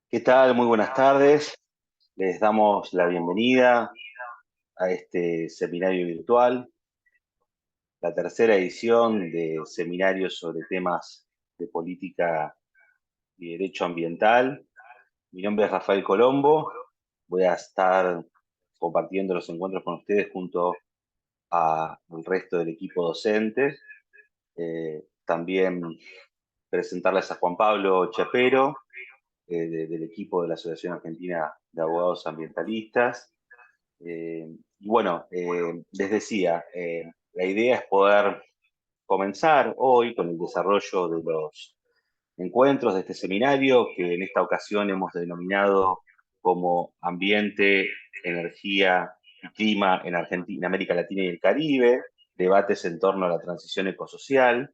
¿Qué tal? Muy buenas tardes. Les damos la bienvenida a este seminario virtual, la tercera edición de seminarios sobre temas de política y derecho ambiental. Mi nombre es Rafael Colombo. Voy a estar compartiendo los encuentros con ustedes junto al resto del equipo docente. También presentarles a Juan Pablo Chapero, del equipo de la Asociación Argentina de Abogados Ambientalistas. Y bueno, les decía, la idea es poder comenzar hoy con el desarrollo de los encuentros de este seminario, que en esta ocasión hemos denominado como Ambiente, Energía y Clima en Argentina, América Latina y el Caribe, debates en torno a la transición ecosocial.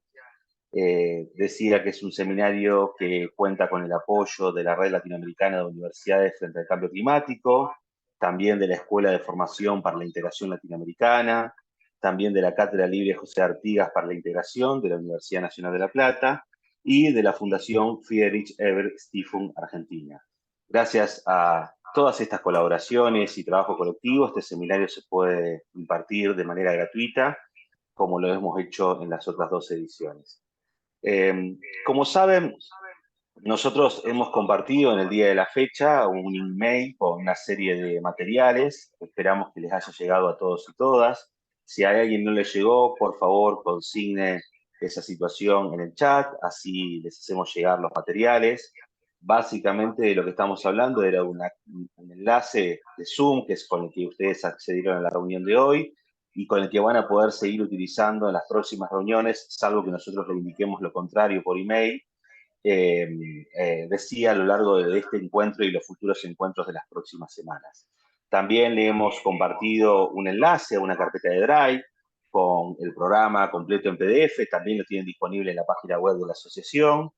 Decía que es un seminario que cuenta con el apoyo de la Red Latinoamericana de Universidades frente al Cambio Climático, también de la Escuela de Formación para la Integración Latinoamericana, también de la Cátedra Libre José Artigas para la Integración de la Universidad Nacional de La Plata y de la Fundación Friedrich Ebert Stiftung Argentina. Gracias a todas estas colaboraciones y trabajo colectivo, este seminario se puede impartir de manera gratuita, como lo hemos hecho en las otras dos ediciones. Como saben, nosotros hemos compartido en el día de la fecha un email con una serie de materiales. Esperamos que les haya llegado a todos y todas. Si a alguien no le llegó, por favor, consigne esa situación en el chat, así les hacemos llegar los materiales. Básicamente de lo que estamos hablando era un enlace de Zoom, que es con el que ustedes accedieron a la reunión de hoy, y con el que van a poder seguir utilizando en las próximas reuniones, salvo que nosotros le indiquemos lo contrario por email. Decía a lo largo de este encuentro y los futuros encuentros de las próximas semanas. También le hemos compartido un enlace a una carpeta de Drive con el programa completo en PDF, también lo tienen disponible en la página web de la asociación,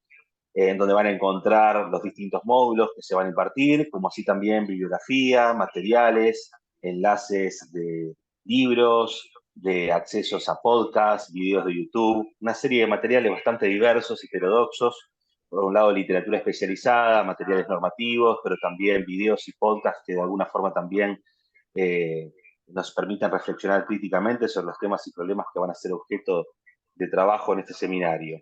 en donde van a encontrar los distintos módulos que se van a impartir, como así también bibliografía, materiales, enlaces de libros, de accesos a podcasts, videos de YouTube, una serie de materiales bastante diversos y heterodoxos. Por un lado, literatura especializada, materiales normativos, pero también videos y podcasts que de alguna forma también nos permitan reflexionar críticamente sobre los temas y problemas que van a ser objeto de trabajo en este seminario.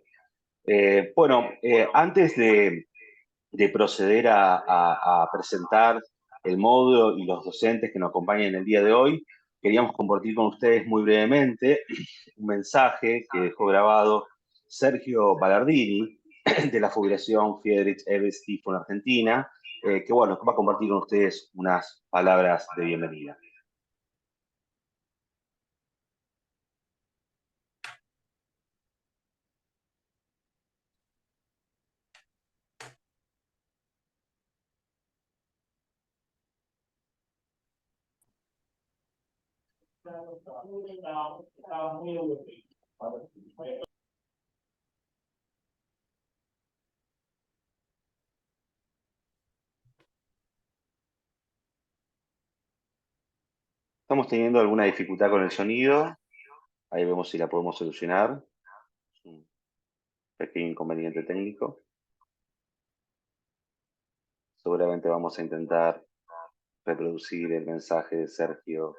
Antes de proceder a presentar el módulo y los docentes que nos acompañan en el día de hoy, queríamos compartir con ustedes muy brevemente un mensaje que dejó grabado Sergio Ballardini, de la Fundación Friedrich Ebert Stiftung Argentina, que bueno, va a compartir con ustedes unas palabras de bienvenida. Estamos teniendo alguna dificultad con el sonido. Ahí vemos si la podemos solucionar. Es un pequeño inconveniente técnico. Seguramente vamos a intentar reproducir el mensaje de Sergio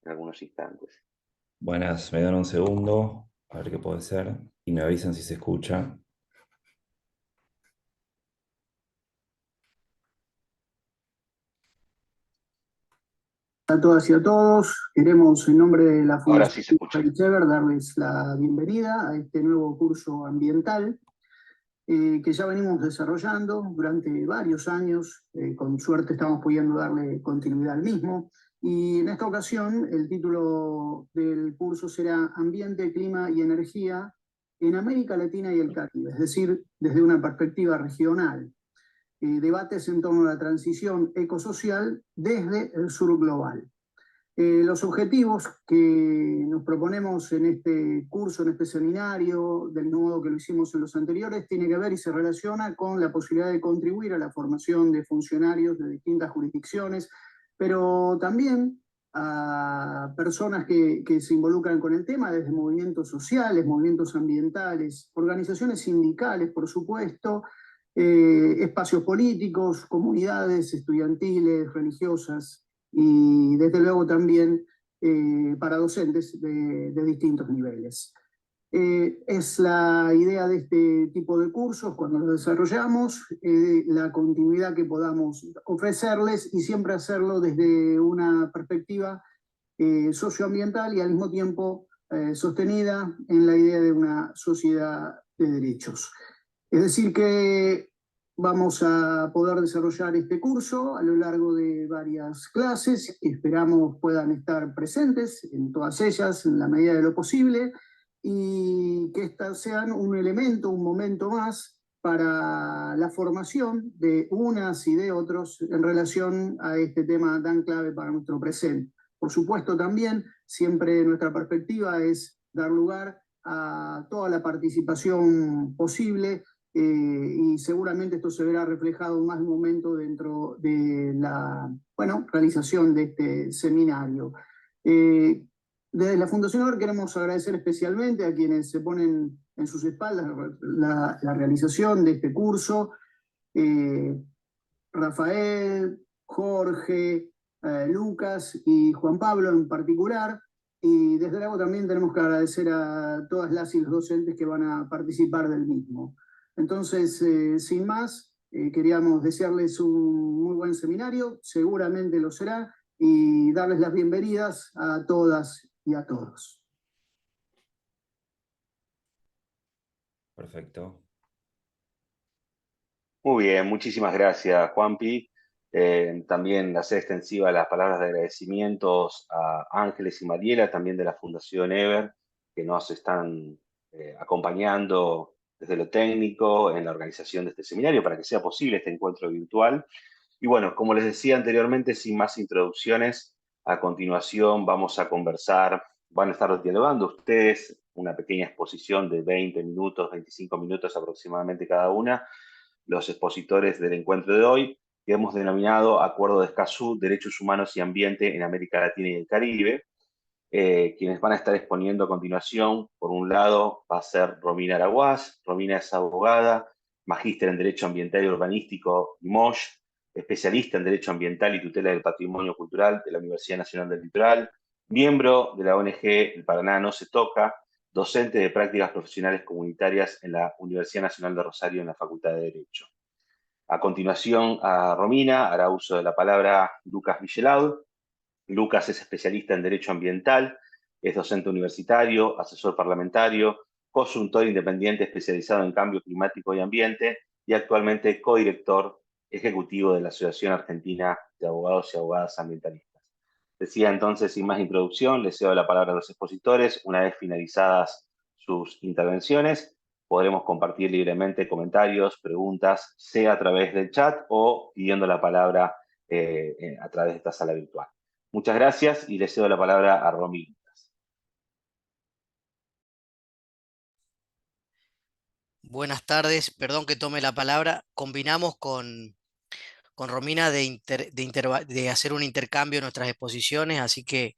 en algunos instantes. Buenas, me dan un segundo, a ver qué puede ser, y me avisan si se escucha. A todas y a todos, queremos en nombre de la Ahora sí Fundación se escucha. Friedrich Ebert darles la bienvenida a este nuevo curso ambiental que ya venimos desarrollando durante varios años. Con suerte estamos pudiendo darle continuidad al mismo. Y en esta ocasión el título del curso será Ambiente, Clima y Energía en América Latina y el Caribe, es decir, desde una perspectiva regional. Debates en torno a la transición ecosocial desde el sur global. Los objetivos que nos proponemos en este curso, en este seminario, del mismo modo que lo hicimos en los anteriores, tiene que ver y se relaciona con la posibilidad de contribuir a la formación de funcionarios de distintas jurisdicciones, pero también a personas que se involucran con el tema, desde movimientos sociales, movimientos ambientales, organizaciones sindicales, por supuesto, espacios políticos, comunidades estudiantiles, religiosas y desde luego también para docentes de distintos niveles. Es la idea de este tipo de cursos cuando los desarrollamos, la continuidad que podamos ofrecerles y siempre hacerlo desde una perspectiva socioambiental y al mismo tiempo sostenida en la idea de una sociedad de derechos. Es decir que vamos a poder desarrollar este curso a lo largo de varias clases que esperamos puedan estar presentes en todas ellas en la medida de lo posible y que estas sean un elemento, un momento más para la formación de unas y de otros en relación a este tema tan clave para nuestro presente. Por supuesto también, siempre nuestra perspectiva es dar lugar a toda la participación posible y seguramente esto se verá reflejado en más de un momento dentro de la realización de este seminario. Desde la Fundación ABER queremos agradecer especialmente a quienes se ponen en sus espaldas la realización de este curso. Rafael, Jorge, Lucas y Juan Pablo en particular. Y desde luego también tenemos que agradecer a todas las y los docentes que van a participar del mismo. Entonces, sin más, queríamos desearles un muy buen seminario, seguramente lo será, y darles las bienvenidas a todas y a todos. Perfecto. Muy bien, muchísimas gracias, Juanpi. También hacer extensiva las palabras de agradecimientos a Ángeles y Mariela, también de la Fundación EBER, que nos están acompañando desde lo técnico en la organización de este seminario para que sea posible este encuentro virtual. Y bueno, como les decía anteriormente, sin más introducciones, a continuación vamos a conversar, van a estar dialogando ustedes, una pequeña exposición de 20 minutos, 25 minutos aproximadamente cada una, los expositores del encuentro de hoy, que hemos denominado Acuerdo de Escazú, Derechos Humanos y Ambiente en América Latina y el Caribe. Quienes van a estar exponiendo a continuación, por un lado, va a ser Romina Araguaz. Romina es abogada, magíster en Derecho Ambiental y Urbanístico y MOSH, especialista en Derecho Ambiental y Tutela del Patrimonio Cultural de la Universidad Nacional del Litoral, miembro de la ONG El Paraná No Se Toca, docente de prácticas profesionales comunitarias en la Universidad Nacional de Rosario en la Facultad de Derecho. A continuación, a Romina hará uso de la palabra Lucas Michelaud. Lucas es especialista en Derecho Ambiental, es docente universitario, asesor parlamentario, consultor independiente especializado en cambio climático y ambiente y actualmente codirector ejecutivo de la Asociación Argentina de Abogados y Abogadas Ambientalistas. Decía entonces, sin más introducción, les cedo la palabra a los expositores. Una vez finalizadas sus intervenciones, podremos compartir libremente comentarios, preguntas, sea a través del chat o pidiendo la palabra a través de esta sala virtual. Muchas gracias y le cedo la palabra a Romy. Buenas tardes, perdón que tome la palabra. Combinamos con Romina de hacer un intercambio en nuestras exposiciones, así que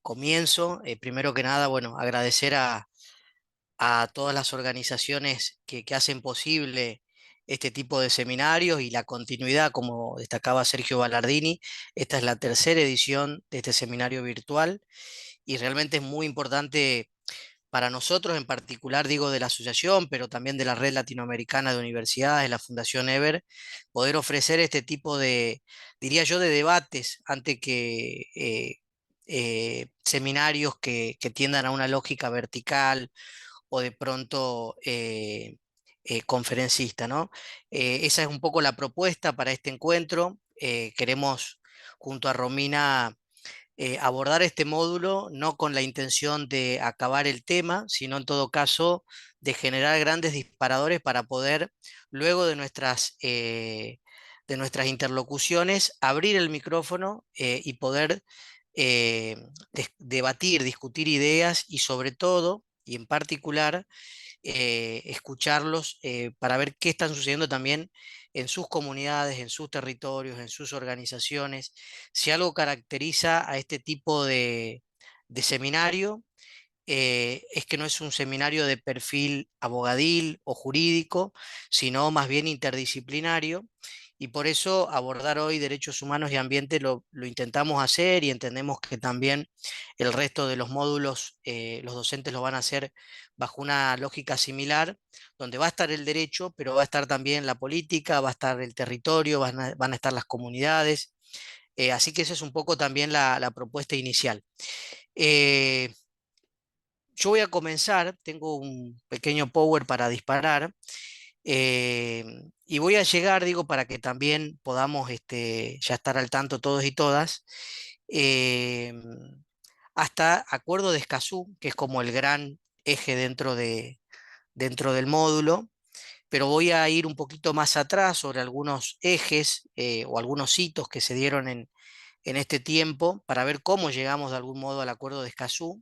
comienzo. Primero que nada, bueno, agradecer a todas las organizaciones que hacen posible este tipo de seminarios y la continuidad, como destacaba Sergio Ballardini. Esta es la tercera edición de este seminario virtual y realmente es muy importante para nosotros, en particular, digo, de la asociación, pero también de la Red Latinoamericana de Universidades, la Fundación EBER, poder ofrecer este tipo de, diría yo, de debates ante que seminarios que tiendan a una lógica vertical o de pronto conferencista, ¿no? Esa es un poco la propuesta para este encuentro. Queremos, junto a Romina, abordar este módulo no con la intención de acabar el tema, sino en todo caso de generar grandes disparadores para poder, luego de nuestras interlocuciones, abrir el micrófono y poder debatir, discutir ideas y sobre todo y en particular escucharlos para ver qué están sucediendo también en sus comunidades, en sus territorios, en sus organizaciones. Si algo caracteriza a este tipo de seminario, es que no es un seminario de perfil abogadil o jurídico, sino más bien interdisciplinario. Y por eso abordar hoy derechos humanos y ambiente lo intentamos hacer y entendemos que también el resto de los módulos, los docentes lo van a hacer bajo una lógica similar, donde va a estar el derecho, pero va a estar también la política, va a estar el territorio, van a estar las comunidades. Así que esa es un poco también la propuesta inicial. Eh, yo voy a comenzar, tengo un pequeño power para disparar, eh, y voy a llegar, digo, para que también podamos ya estar al tanto todos y todas, eh, hasta Acuerdo de Escazú, que es como el gran eje dentro del módulo, pero voy a ir un poquito más atrás sobre algunos ejes o algunos hitos que se dieron en este tiempo para ver cómo llegamos de algún modo al Acuerdo de Escazú.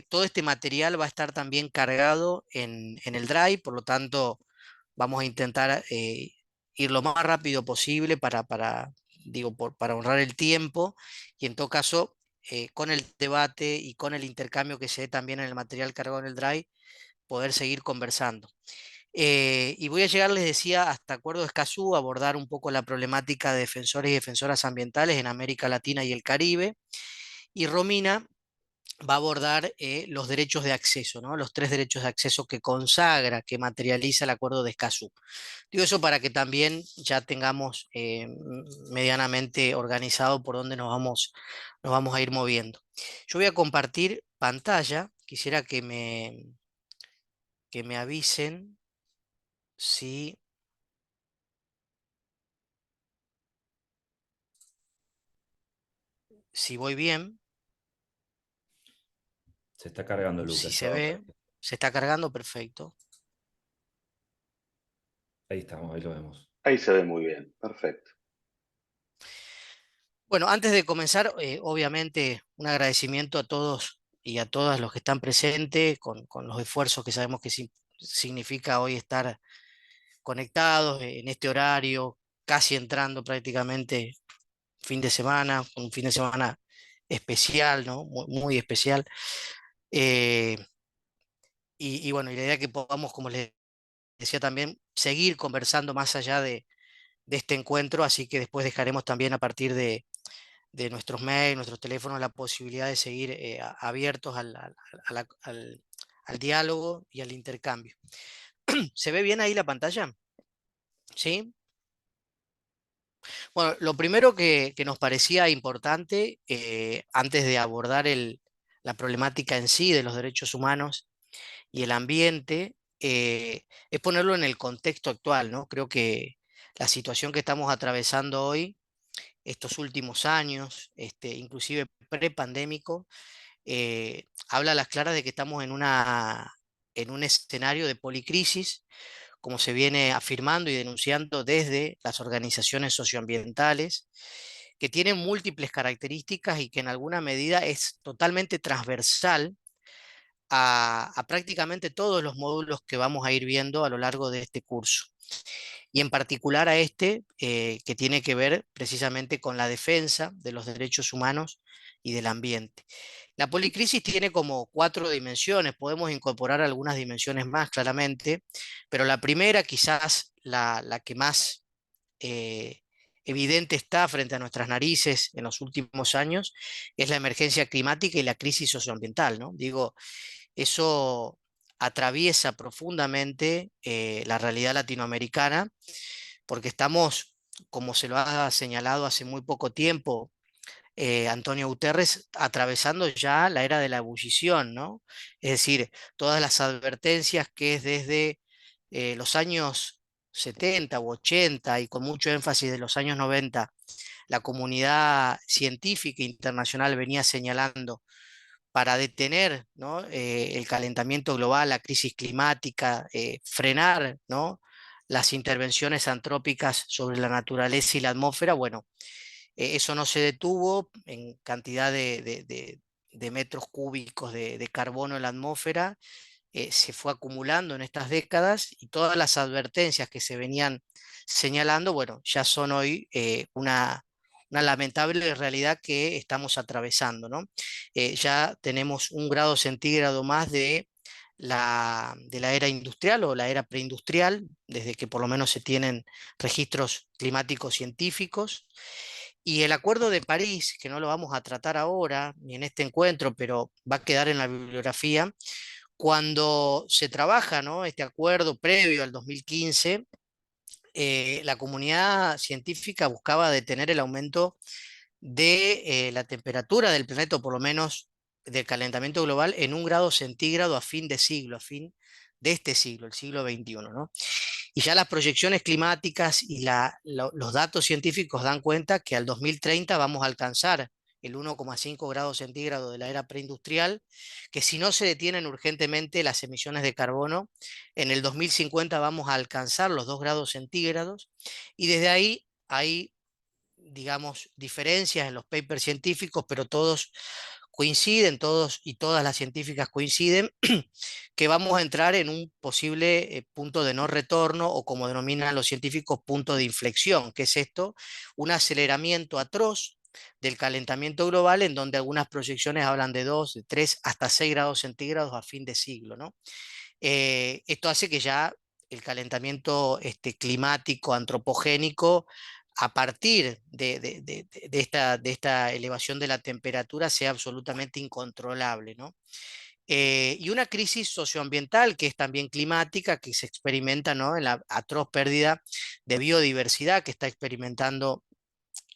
Todo este material va a estar también cargado en el Drive, por lo tanto vamos a intentar ir lo más rápido posible digo, para honrar el tiempo y en todo caso con el debate y con el intercambio que se dé también en el material cargado en el Drive, poder seguir conversando. Y voy a llegar, les decía, hasta Acuerdo de Escazú, abordar un poco la problemática de defensores y defensoras ambientales en América Latina y el Caribe. Y Romina va a abordar los derechos de acceso, ¿no? Los 3 derechos de acceso que consagra, que materializa el Acuerdo de Escazú. Digo eso para que también ya tengamos medianamente organizado por dónde nos vamos a ir moviendo. Yo voy a compartir pantalla, quisiera que me avisen si, si voy bien, Se está cargando, si Lucas. se ve, se está cargando, perfecto. Ahí estamos, ahí lo vemos. Ahí se ve muy bien, perfecto. Bueno, antes de comenzar, obviamente un agradecimiento a todos y a todas los que están presentes con los esfuerzos que sabemos que significa hoy estar conectados en este horario, casi entrando prácticamente fin de semana, un fin de semana especial, ¿no? Muy, muy especial. Eh, y bueno, y la idea es que podamos, como les decía también, seguir conversando más allá de este encuentro, así que después dejaremos también a partir de nuestros mails, nuestros teléfonos, la posibilidad de seguir abiertos al diálogo y al intercambio. ¿Se ve bien ahí la pantalla? ¿Sí? Bueno, lo primero que nos parecía importante, antes de abordar la problemática en sí de los derechos humanos y el ambiente, es ponerlo en el contexto actual, ¿no? Creo que la situación que estamos atravesando hoy, estos últimos años, inclusive prepandémico, habla a las claras de que estamos en un escenario de policrisis, como se viene afirmando y denunciando desde las organizaciones socioambientales, que tienen múltiples características y que en alguna medida es totalmente transversal a prácticamente todos los módulos que vamos a ir viendo a lo largo de este curso. Y en particular a que tiene que ver precisamente con la defensa de los derechos humanos y del ambiente. La policrisis tiene como 4 dimensiones, podemos incorporar algunas dimensiones más claramente, pero la primera, quizás la que más eh, evidente está frente a nuestras narices en los últimos años, es la emergencia climática y la crisis socioambiental, ¿no? Digo, eso atraviesa profundamente la realidad latinoamericana, porque estamos, como se lo ha señalado hace muy poco tiempo, Antonio Guterres, atravesando ya la era de la ebullición, ¿no? Es decir, todas las advertencias que es desde los años 70 u 80 y con mucho énfasis de los años 90, la comunidad científica internacional venía señalando para detener, ¿no? El calentamiento global, la crisis climática, frenar, ¿no? Las intervenciones antrópicas sobre la naturaleza y la atmósfera, bueno, eso no se detuvo en cantidad de metros cúbicos de carbono en la atmósfera se fue acumulando en estas décadas y todas las advertencias que se venían señalando, bueno, ya son hoy una lamentable realidad que estamos atravesando, ¿no? Ya tenemos 1 grado centígrado más de la era industrial o la era preindustrial, desde que por lo menos se tienen registros climáticos científicos. Y el Acuerdo de París, que no lo vamos a tratar ahora ni en este encuentro, pero va a quedar en la bibliografía, cuando se trabaja, ¿no?, este acuerdo previo al 2015, la comunidad científica buscaba detener el aumento de la temperatura del planeta, o por lo menos del calentamiento global, en 1 grado centígrado a fin de siglo, a fin de este siglo, el siglo XXI, ¿no? Y ya las proyecciones climáticas y los datos científicos dan cuenta que al 2030 vamos a alcanzar el 1,5 grados centígrados de la era preindustrial, que si no se detienen urgentemente las emisiones de carbono, en el 2050 vamos a alcanzar los 2 grados centígrados, y desde ahí hay, digamos, diferencias en los papers científicos, pero todos coinciden, todos y todas las científicas coinciden, que vamos a entrar en un posible punto de no retorno, o como denominan los científicos, punto de inflexión. ¿Qué es esto? Un aceleramiento atroz del calentamiento global, en donde algunas proyecciones hablan de 2, de 3, hasta 6 grados centígrados a fin de siglo, ¿no? Esto hace que ya el calentamiento climático antropogénico, a partir de esta elevación de la temperatura, sea absolutamente incontrolable, ¿no? Y una crisis socioambiental que es también climática, que se experimenta, ¿no?, en la atroz pérdida de biodiversidad que está experimentando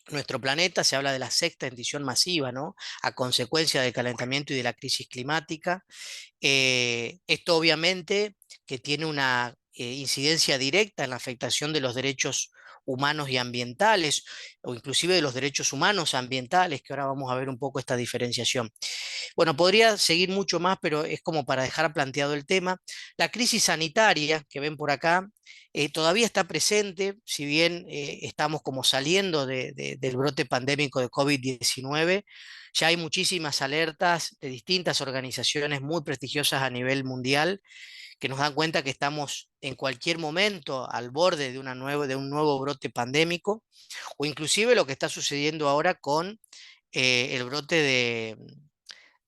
nuestro planeta. Se habla de la sexta extinción masiva, ¿no?, a consecuencia del calentamiento y de la crisis climática. Esto obviamente que tiene una incidencia directa en la afectación de los derechos humanos y ambientales, o inclusive de los derechos humanos ambientales, que ahora vamos a ver un poco esta diferenciación. Bueno, podría seguir mucho más, pero es como para dejar planteado el tema. La crisis sanitaria que ven por acá todavía está presente, si bien estamos como saliendo del brote pandémico de COVID-19. Ya hay muchísimas alertas de distintas organizaciones muy prestigiosas a nivel mundial, que nos dan cuenta que estamos en cualquier momento al borde de un nuevo brote pandémico, o inclusive lo que está sucediendo ahora con el brote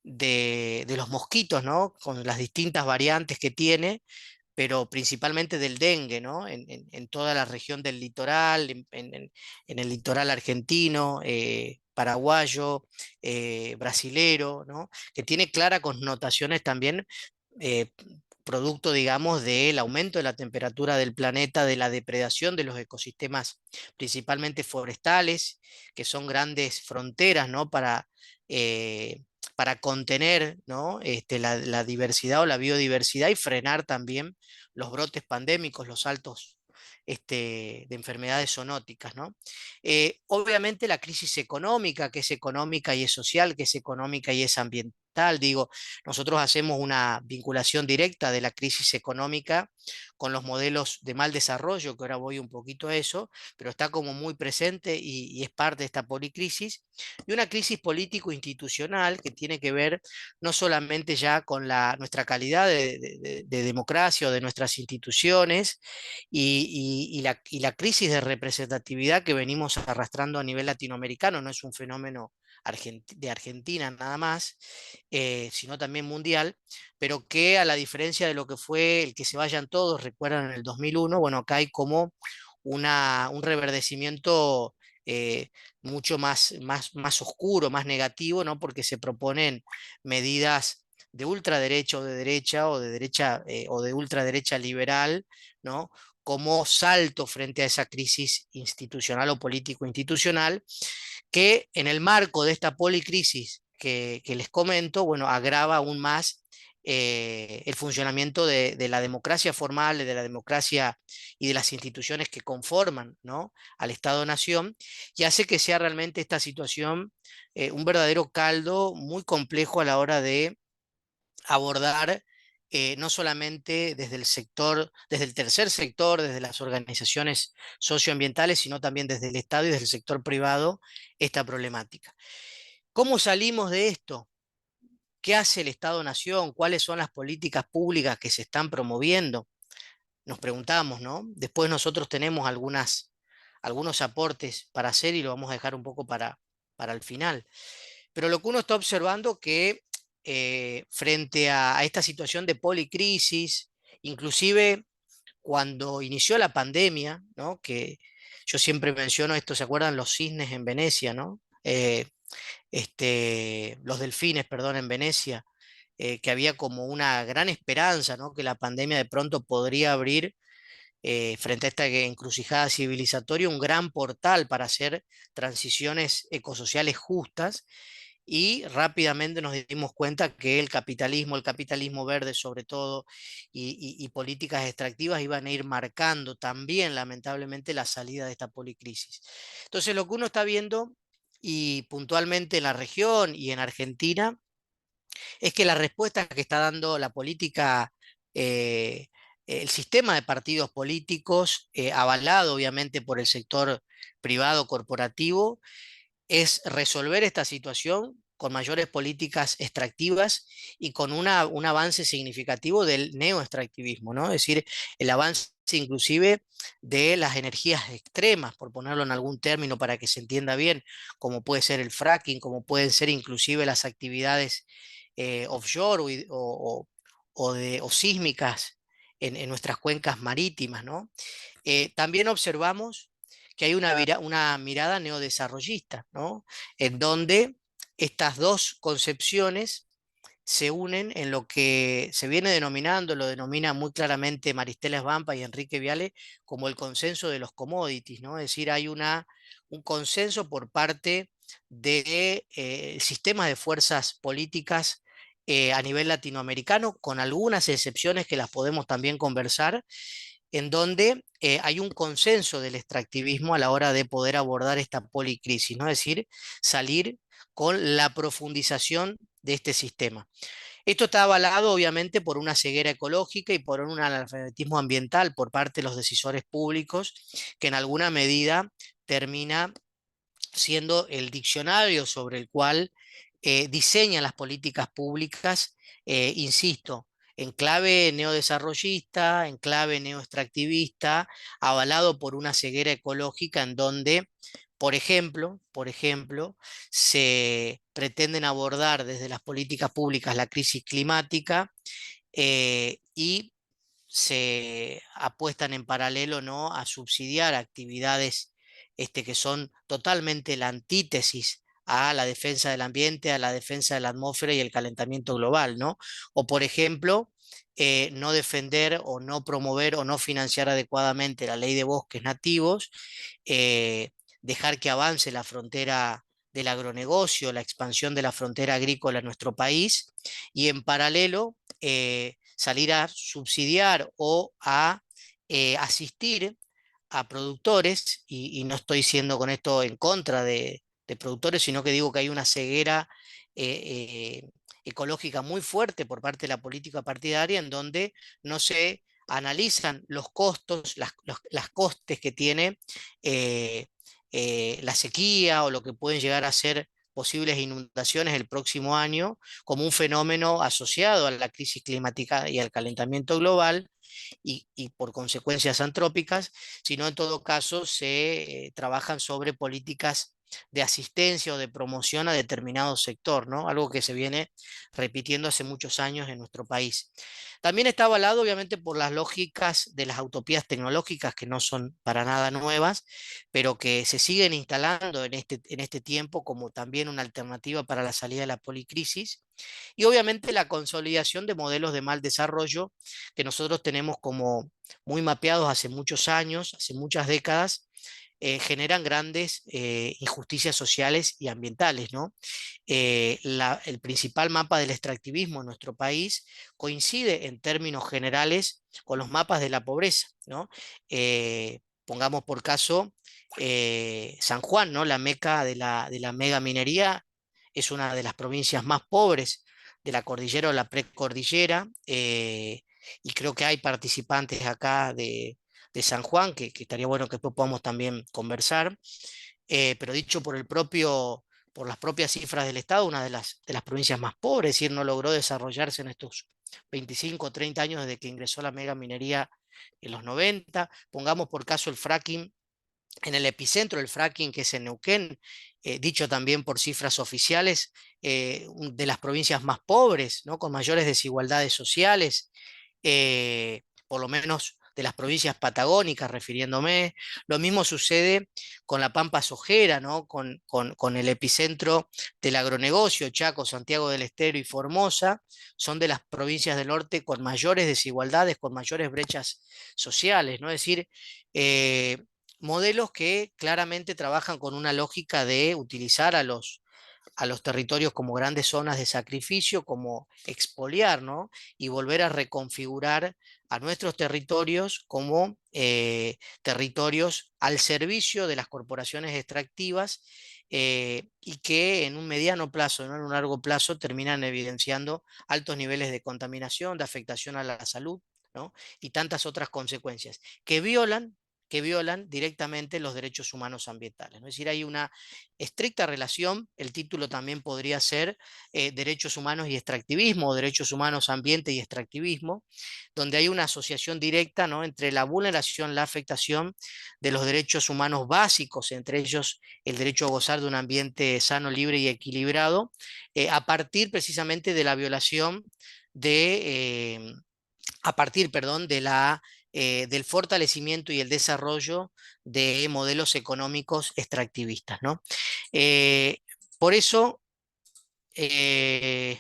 de los mosquitos, ¿no?, con las distintas variantes que tiene, pero principalmente del dengue, ¿no?, en toda la región del litoral, en el litoral argentino, paraguayo, brasilero, ¿no?, que tiene claras connotaciones también, eh, producto, digamos, del aumento de la temperatura del planeta, de la depredación de los ecosistemas, principalmente forestales, que son grandes fronteras, ¿no?, para contener, ¿no?, la diversidad o la biodiversidad, y frenar también los brotes pandémicos, los saltos de enfermedades zoonóticas, ¿no? Obviamente la crisis económica, que es económica y es social, que es económica y es ambiental. Digo, nosotros hacemos una vinculación directa de la crisis económica con los modelos de mal desarrollo, que ahora voy un poquito a eso, pero está como muy presente y es parte de esta policrisis. Y una crisis político-institucional que tiene que ver no solamente ya con nuestra calidad de democracia o de nuestras instituciones, y la crisis de representatividad que venimos arrastrando a nivel latinoamericano. No es un fenómeno de Argentina nada más, sino también mundial, pero que, a la diferencia de lo que fue el que se vayan todos, recuerdan, en el 2001, bueno, acá hay como un reverdecimiento mucho más oscuro, más negativo, ¿no?, porque se proponen medidas de ultraderecha o de derecha, o de derecha o de ultraderecha liberal, ¿no?, como salto frente a esa crisis institucional o político-institucional, que en el marco de esta policrisis que les comento, bueno, agrava aún más el funcionamiento de la democracia formal, de la democracia y de las instituciones que conforman, ¿no?, al Estado-Nación, y hace que sea realmente esta situación un verdadero caldo muy complejo a la hora de abordar, no solamente desde el sector, desde el tercer sector, desde las organizaciones socioambientales, sino también desde el Estado y desde el sector privado, esta problemática. ¿Cómo salimos de esto? ¿Qué hace el Estado-Nación? ¿Cuáles son las políticas públicas que se están promoviendo? Nos preguntamos, ¿no? Después nosotros tenemos algunos aportes para hacer y lo vamos a dejar un poco para el final. Pero lo que uno está observando que frente a esta situación de policrisis, inclusive cuando inició la pandemia, ¿no? Que yo siempre menciono esto, ¿se acuerdan los cisnes en Venecia, ¿no? Los delfines, perdón, en Venecia, que había como una gran esperanza, ¿no? Que la pandemia de pronto podría abrir frente a esta encrucijada civilizatoria un gran portal para hacer transiciones ecosociales justas y rápidamente nos dimos cuenta que el capitalismo verde sobre todo, y políticas extractivas iban a ir marcando también lamentablemente la salida de esta policrisis. Entonces lo que uno está viendo, y puntualmente en la región y en Argentina, es que la respuesta que está dando la política, el sistema de partidos políticos, avalado obviamente por el sector privado corporativo, es resolver esta situación con mayores políticas extractivas y con un avance significativo del neoextractivismo, ¿no? Es decir, el avance inclusive de las energías extremas, por ponerlo en algún término para que se entienda bien, como puede ser el fracking, como pueden ser inclusive las actividades offshore o sísmicas en nuestras cuencas marítimas, ¿no? También observamos que hay una mirada neodesarrollista, ¿no? En donde estas dos concepciones se unen en lo que se viene denominando, lo denomina muy claramente Maristela Svampa y Enrique Viale, como el consenso de los commodities, ¿no? Es decir, hay un consenso por parte del sistema de fuerzas políticas a nivel latinoamericano, con algunas excepciones que las podemos también conversar, en donde hay un consenso del extractivismo a la hora de poder abordar esta policrisis, ¿no? Es decir, salir con la profundización de este sistema. Esto está avalado obviamente por una ceguera ecológica y por un analfabetismo ambiental por parte de los decisores públicos, que en alguna medida termina siendo el diccionario sobre el cual diseñan las políticas públicas, insisto, en clave neodesarrollista, en clave neoextractivista, avalado por una ceguera ecológica en donde, por ejemplo, se pretenden abordar desde las políticas públicas la crisis climática y se apuestan en paralelo, ¿no?, a subsidiar actividades que son totalmente la antítesis a la defensa del ambiente, a la defensa de la atmósfera y el calentamiento global, ¿no? O por ejemplo, no defender o no promover o no financiar adecuadamente la ley de bosques nativos, eh, dejar que avance la frontera del agronegocio, la expansión de la frontera agrícola en nuestro país, y en paralelo salir a subsidiar o a asistir a productores, y no estoy siendo con esto en contra de productores, sino que digo que hay una ceguera ecológica muy fuerte por parte de la política partidaria, en donde no se analizan los costos, las costes que tiene eh, la sequía o lo que pueden llegar a ser posibles inundaciones el próximo año como un fenómeno asociado a la crisis climática y al calentamiento global, y por consecuencias antrópicas, sino en todo caso se trabajan sobre políticas de asistencia o de promoción a determinado sector, ¿no? Algo que se viene repitiendo hace muchos años en nuestro país. También está avalado, obviamente, por las lógicas de las utopías tecnológicas, que no son para nada nuevas, pero que se siguen instalando en este tiempo como también una alternativa para la salida de la policrisis. Y obviamente la consolidación de modelos de mal desarrollo que nosotros tenemos como muy mapeados hace muchos años, hace muchas décadas, generan grandes injusticias sociales y ambientales, ¿no? El principal mapa del extractivismo en nuestro país coincide en términos generales con los mapas de la pobreza, ¿no? Pongamos por caso San Juan, ¿no? La meca de la mega minería, es una de las provincias más pobres de la cordillera o la precordillera, y creo que hay participantes acá de San Juan, que estaría bueno que después podamos también conversar, pero dicho por el propio por las propias cifras del Estado, una de las provincias más pobres, es decir, no logró desarrollarse en estos 25 o 30 años desde que ingresó la mega minería en los 90. Pongamos por caso el fracking en el epicentro del fracking, que es en Neuquén, dicho también por cifras oficiales, de las provincias más pobres, ¿no? Con mayores desigualdades sociales, por lo menos de las provincias patagónicas, refiriéndome. Lo mismo sucede con la Pampa Sojera, ¿no? Con el epicentro del agronegocio, Chaco, Santiago del Estero y Formosa, son de las provincias del norte con mayores desigualdades, con mayores brechas sociales, ¿no? Es decir, modelos que claramente trabajan con una lógica de utilizar a los territorios como grandes zonas de sacrificio, como expoliar, ¿no? Y volver a reconfigurar a nuestros territorios como territorios al servicio de las corporaciones extractivas, y que en un mediano plazo, no en un largo plazo, terminan evidenciando altos niveles de contaminación, de afectación a la salud, ¿no? Y tantas otras consecuencias que violan directamente los derechos humanos ambientales, ¿no? Es decir, hay una estricta relación. El título también podría ser Derechos humanos y extractivismo, o Derechos humanos, ambiente y extractivismo, donde hay una asociación directa, ¿no? Entre la vulneración, la afectación de los derechos humanos básicos, entre ellos el derecho a gozar de un ambiente sano, libre y equilibrado, a partir precisamente de la violación de... a partir, perdón, del fortalecimiento y el desarrollo de modelos económicos extractivistas, ¿no? Eh, por eso, eh,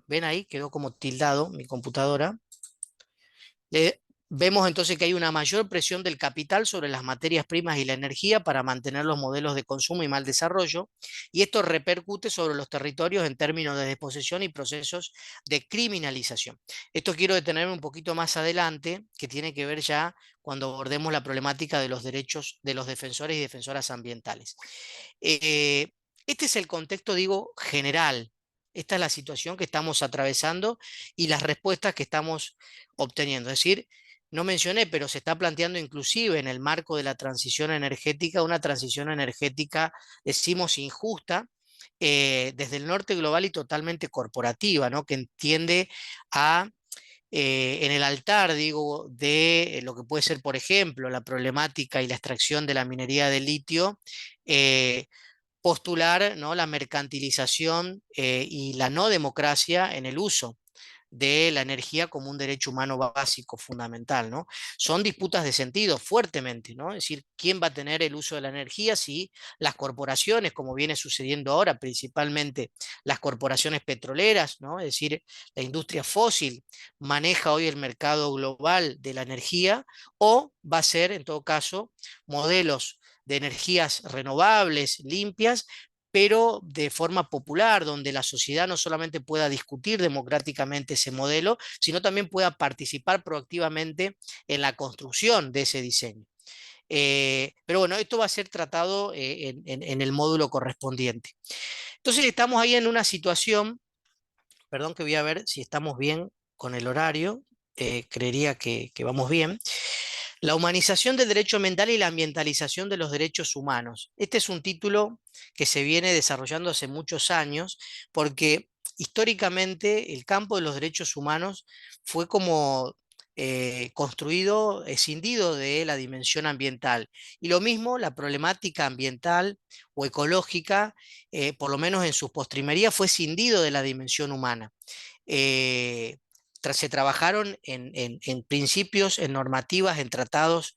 ven ahí, quedó como tildado mi computadora. Vemos entonces que hay una mayor presión del capital sobre las materias primas y la energía para mantener los modelos de consumo y mal desarrollo, y esto repercute sobre los territorios en términos de desposesión y procesos de criminalización. Esto quiero detenerme un poquito más adelante, que tiene que ver ya cuando abordemos la problemática de los derechos de los defensores y defensoras ambientales. Eh, este es el contexto, digo, general. Esta es la situación que estamos atravesando y las respuestas que estamos obteniendo. Es decir, no mencioné, pero se está planteando inclusive en el marco de la transición energética, una transición energética, decimos, injusta, desde el norte global y totalmente corporativa, ¿no? Que entiende en el altar, digo, de lo que puede ser, por ejemplo, la problemática y la extracción de la minería de litio, postular, ¿no? La mercantilización y la no democracia en el uso de la energía como un derecho humano básico, fundamental, ¿no? Son disputas de sentido fuertemente, ¿no? Es decir, ¿quién va a tener el uso de la energía si las corporaciones, como viene sucediendo ahora, principalmente las corporaciones petroleras, ¿no? Es decir, la industria fósil maneja hoy el mercado global de la energía, o va a ser, en todo caso, modelos de energías renovables, limpias, pero de forma popular, donde la sociedad no solamente pueda discutir democráticamente ese modelo, sino también pueda participar proactivamente en la construcción de ese diseño. Pero bueno, esto va a ser tratado en el módulo correspondiente. Entonces estamos ahí en una situación, perdón que voy a ver si estamos bien con el horario, creería que vamos bien. La humanización del derecho ambiental y la ambientalización de los derechos humanos. Este es un título que se viene desarrollando hace muchos años, porque históricamente el campo de los derechos humanos fue como construido, escindido de la dimensión ambiental. Y lo mismo, la problemática ambiental o ecológica, por lo menos en su postrimería, fue escindido de la dimensión humana. Eh, Se trabajaron en principios, en normativas, en tratados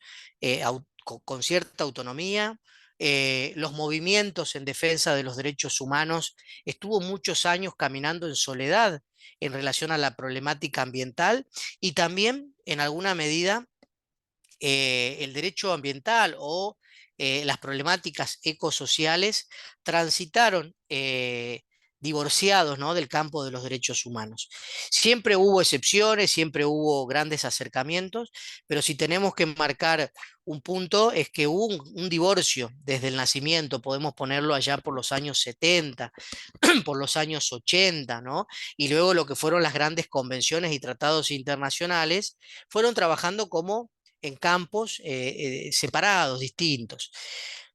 con cierta autonomía. Los movimientos en defensa de los derechos humanos estuvo muchos años caminando en soledad en relación a la problemática ambiental, y también en alguna medida el derecho ambiental o las problemáticas ecosociales transitaron divorciados, ¿no? Del campo de los derechos humanos. Siempre hubo excepciones, siempre hubo grandes acercamientos, pero si tenemos que marcar un punto es que hubo un divorcio desde el nacimiento, podemos ponerlo allá por los años 70, por los años 80, ¿no? Y luego lo que fueron las grandes convenciones y tratados internacionales, fueron trabajando como en campos separados, distintos.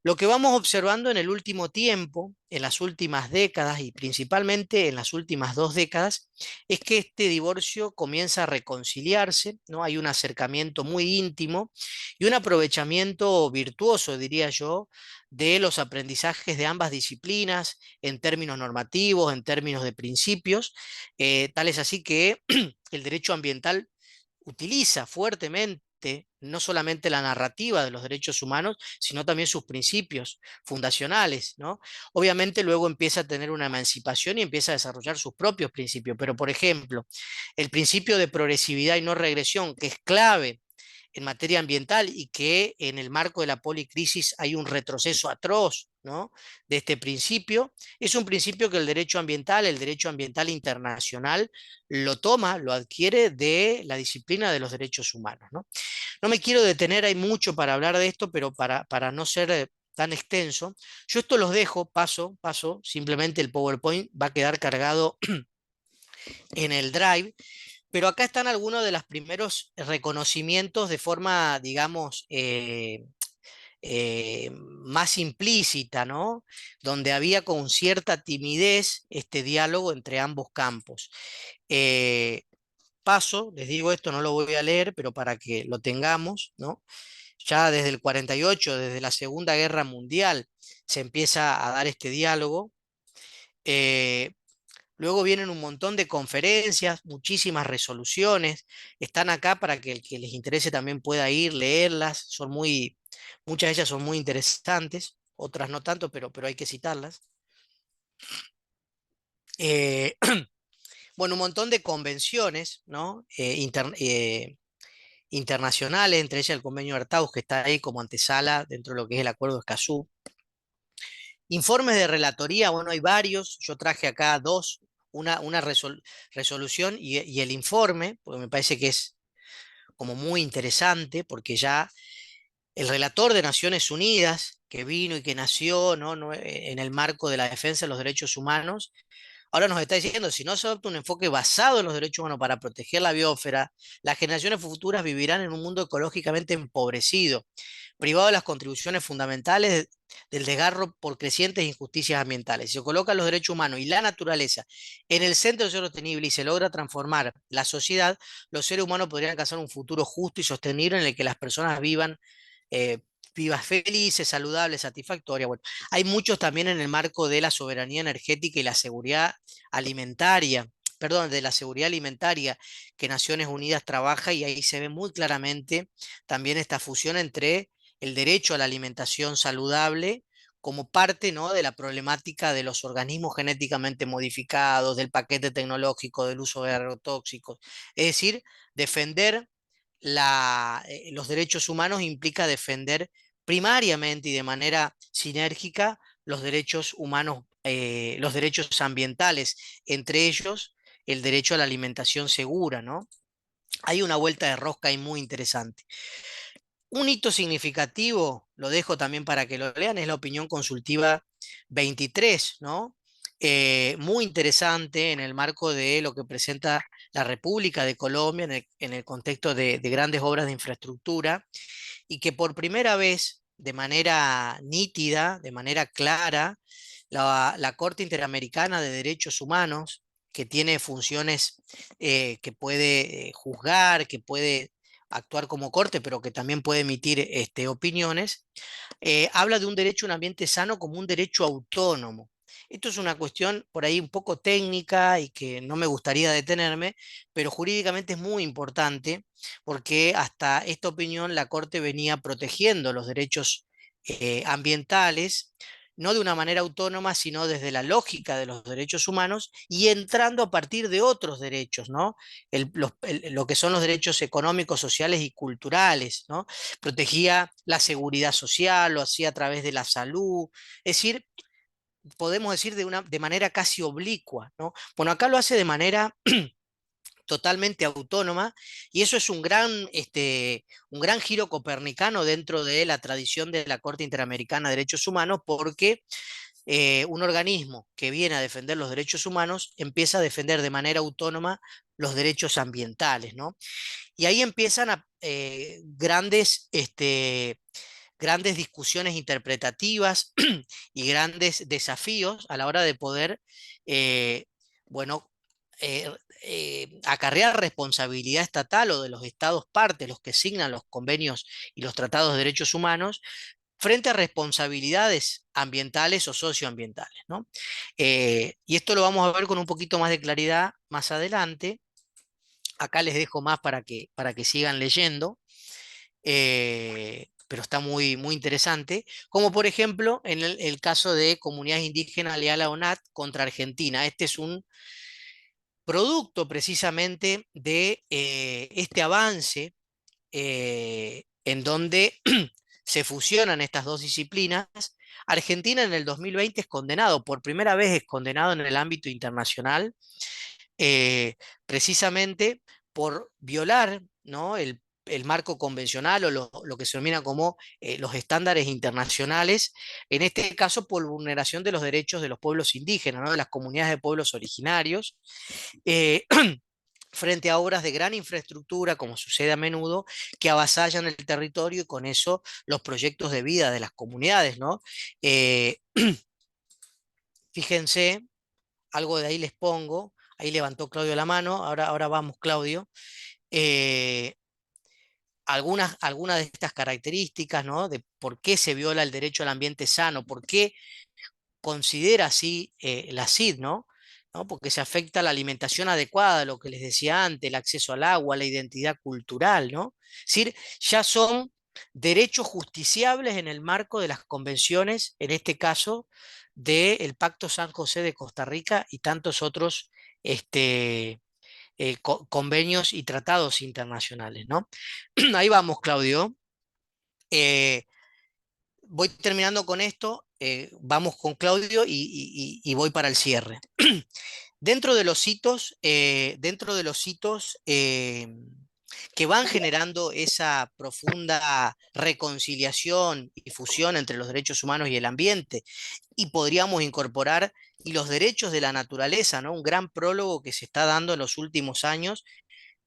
Lo que vamos observando en el último tiempo, en las últimas décadas y principalmente en las últimas 2 décadas, es que este divorcio comienza a reconciliarse, ¿no? Hay un acercamiento muy íntimo y un aprovechamiento virtuoso, diría yo, de los aprendizajes de ambas disciplinas en términos normativos, en términos de principios, tal es así que el derecho ambiental utiliza fuertemente no solamente la narrativa de los derechos humanos, sino también sus principios fundacionales, ¿no? Obviamente luego empieza a tener una emancipación y empieza a desarrollar sus propios principios, pero por ejemplo, el principio de progresividad y no regresión, que es clave en materia ambiental y que en el marco de la policrisis hay un retroceso atroz, ¿no? De este principio. Es un principio que el derecho ambiental internacional, lo toma, lo adquiere de la disciplina de los derechos humanos, ¿no? No me quiero detener, hay mucho para hablar de esto, pero para no ser tan extenso, yo esto los dejo, paso, simplemente el PowerPoint va a quedar cargado en el Drive. Pero acá están algunos de los primeros reconocimientos de forma, digamos, más implícita, ¿no? Donde había con cierta timidez este diálogo entre ambos campos. Eh, les digo esto, no lo voy a leer, pero para que lo tengamos, ¿no? Ya desde el 48, desde la Segunda Guerra Mundial, se empieza a dar este diálogo. Eh, Luego vienen un montón de conferencias, muchísimas resoluciones. Están acá para que el que les interese también pueda ir, leerlas. Muchas de ellas son muy interesantes, otras no tanto, pero hay que citarlas. Eh, bueno, un montón de convenciones, ¿no? Internacionales, entre ellas el convenio de Artaus, que está ahí como antesala dentro de lo que es el acuerdo de Escazú. Informes de relatoría, bueno, hay varios, yo traje acá dos, una resolución y el informe, porque me parece que es como muy interesante, porque ya el relator de Naciones Unidas, que vino y que nació, ¿no? En el marco de la defensa de los derechos humanos, ahora nos está diciendo, si no se adopta un enfoque basado en los derechos humanos para proteger la biosfera, las generaciones futuras vivirán en un mundo ecológicamente empobrecido, privado de las contribuciones fundamentales del desgarro por crecientes injusticias ambientales. Si se colocan los derechos humanos y la naturaleza en el centro del desarrollo sostenible y se logra transformar la sociedad, los seres humanos podrían alcanzar un futuro justo y sostenible en el que las personas vivan eh, vivas felices, saludables, satisfactorias. Bueno, hay muchos también en el marco de la soberanía energética y la seguridad alimentaria, perdón, de la seguridad alimentaria que Naciones Unidas trabaja, y ahí se ve muy claramente también esta fusión entre el derecho a la alimentación saludable como parte, ¿no? De la problemática de los organismos genéticamente modificados, del paquete tecnológico, del uso de agrotóxicos. Es decir, defender los derechos humanos implica defender primariamente y de manera sinérgica los derechos humanos, los derechos ambientales, entre ellos el derecho a la alimentación segura, ¿no? Hay una vuelta de rosca ahí muy interesante. Un hito significativo, lo dejo también para que lo lean, es la opinión consultiva 23, ¿no? Muy interesante en el marco de lo que presenta la República de Colombia en el contexto de grandes obras de infraestructura, y que por primera vez, de manera nítida, de manera clara, la Corte Interamericana de Derechos Humanos, que tiene funciones que puede juzgar, que puede actuar como corte, pero que también puede emitir opiniones, habla de un derecho a un ambiente sano como un derecho autónomo. Esto es una cuestión por ahí un poco técnica y que no me gustaría detenerme, pero jurídicamente es muy importante porque hasta esta opinión la Corte venía protegiendo los derechos ambientales, no de una manera autónoma, sino desde la lógica de los derechos humanos y entrando a partir de otros derechos, ¿no? Lo que son los derechos económicos, sociales y culturales, ¿no? Protegía la seguridad social, lo hacía a través de la salud, es decir, podemos decir de manera casi oblicua, ¿no? Bueno, acá lo hace de manera totalmente autónoma, y eso es un gran giro copernicano dentro de la tradición de la Corte Interamericana de Derechos Humanos, porque un organismo que viene a defender los derechos humanos empieza a defender de manera autónoma los derechos ambientales, ¿no? Y ahí empiezan grandes grandes discusiones interpretativas y grandes desafíos a la hora de poder, bueno, acarrear responsabilidad estatal o de los estados partes, los que signan los convenios y los tratados de derechos humanos, frente a responsabilidades ambientales o socioambientales, ¿no? Y esto lo vamos a ver con un poquito más de claridad más adelante. Acá les dejo más para que sigan leyendo, pero está muy, muy interesante. Como por ejemplo en el caso de Comunidades Indígenas Leal a ONAT contra Argentina. Este es un producto precisamente de este avance en donde se fusionan estas dos disciplinas. Argentina en el 2020 es condenado, por primera vez es condenado en el ámbito internacional, eh, precisamente por violar, ¿no?, el marco convencional o lo que se denomina como los estándares internacionales, en este caso por vulneración de los derechos de los pueblos indígenas, ¿no?, de las comunidades de pueblos originarios. Eh, frente a obras de gran infraestructura, como sucede a menudo, que avasallan el territorio y con eso los proyectos de vida de las comunidades, ¿no? Eh, fíjense, algo de ahí les pongo, ahí levantó Claudio la mano, ahora vamos Claudio. Eh, algunas de estas características, ¿no?, de por qué se viola el derecho al ambiente sano, por qué considera así la CID, ¿no? ¿No? Porque se afecta la alimentación adecuada, lo que les decía antes, el acceso al agua, la identidad cultural, ¿no? Es decir, ya son derechos justiciables en el marco de las convenciones, en este caso, del Pacto San José de Costa Rica y tantos otros convenios y tratados internacionales, ¿no? Ahí vamos, Claudio. Eh, voy terminando con esto, vamos con Claudio y voy para el cierre. Dentro de los hitos que van generando esa profunda reconciliación y fusión entre los derechos humanos y el ambiente, y podríamos incorporar y los derechos de la naturaleza, ¿no? Un gran prólogo que se está dando en los últimos años,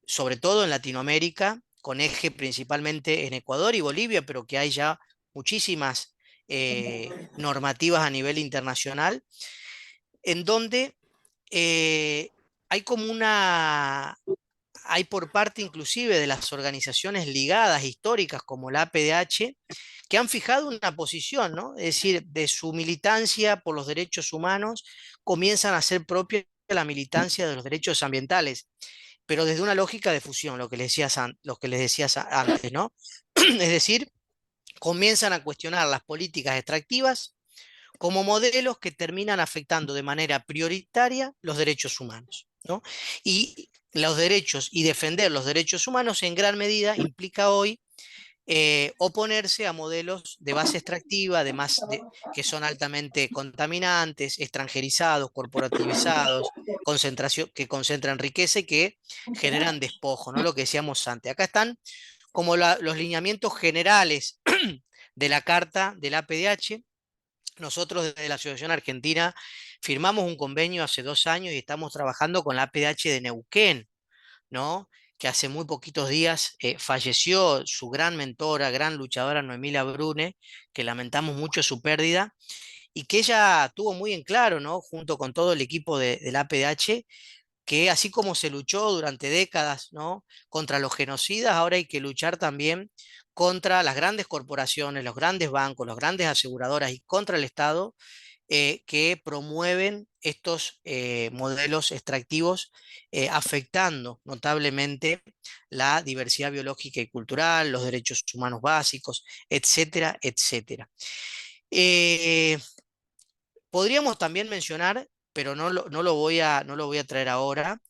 sobre todo en Latinoamérica, con eje principalmente en Ecuador y Bolivia, pero que hay ya muchísimas normativas a nivel internacional, en donde eh, hay como hay por parte inclusive de las organizaciones ligadas históricas como la APDH, que han fijado una posición, ¿no? Es decir, de su militancia por los derechos humanos, comienzan a hacer propia la militancia de los derechos ambientales, pero desde una lógica de fusión, lo que les decías antes, ¿no? Es decir, comienzan a cuestionar las políticas extractivas como modelos que terminan afectando de manera prioritaria los derechos humanos, ¿no? Y los derechos y defender los derechos humanos en gran medida implica hoy oponerse a modelos de base extractiva, que son altamente contaminantes, extranjerizados, corporativizados, que concentran riqueza y que generan despojo, ¿no? Lo que decíamos antes. Acá están como los lineamientos generales de la Carta del APDH. Nosotros desde la Asociación Argentina firmamos un convenio hace 2 años y estamos trabajando con la APDH de Neuquén, ¿no?, que hace muy poquitos días falleció su gran mentora, gran luchadora Noemila Brune, que lamentamos mucho su pérdida, y que ella tuvo muy en claro, ¿no?, junto con todo el equipo de la APDH, que así como se luchó durante décadas, ¿no?, contra los genocidas, ahora hay que luchar también contra las grandes corporaciones, los grandes bancos, las grandes aseguradoras y contra el Estado, que promueven estos modelos extractivos, afectando notablemente la diversidad biológica y cultural, los derechos humanos básicos, etcétera, etcétera. Eh, podríamos también mencionar, pero no lo voy a traer ahora,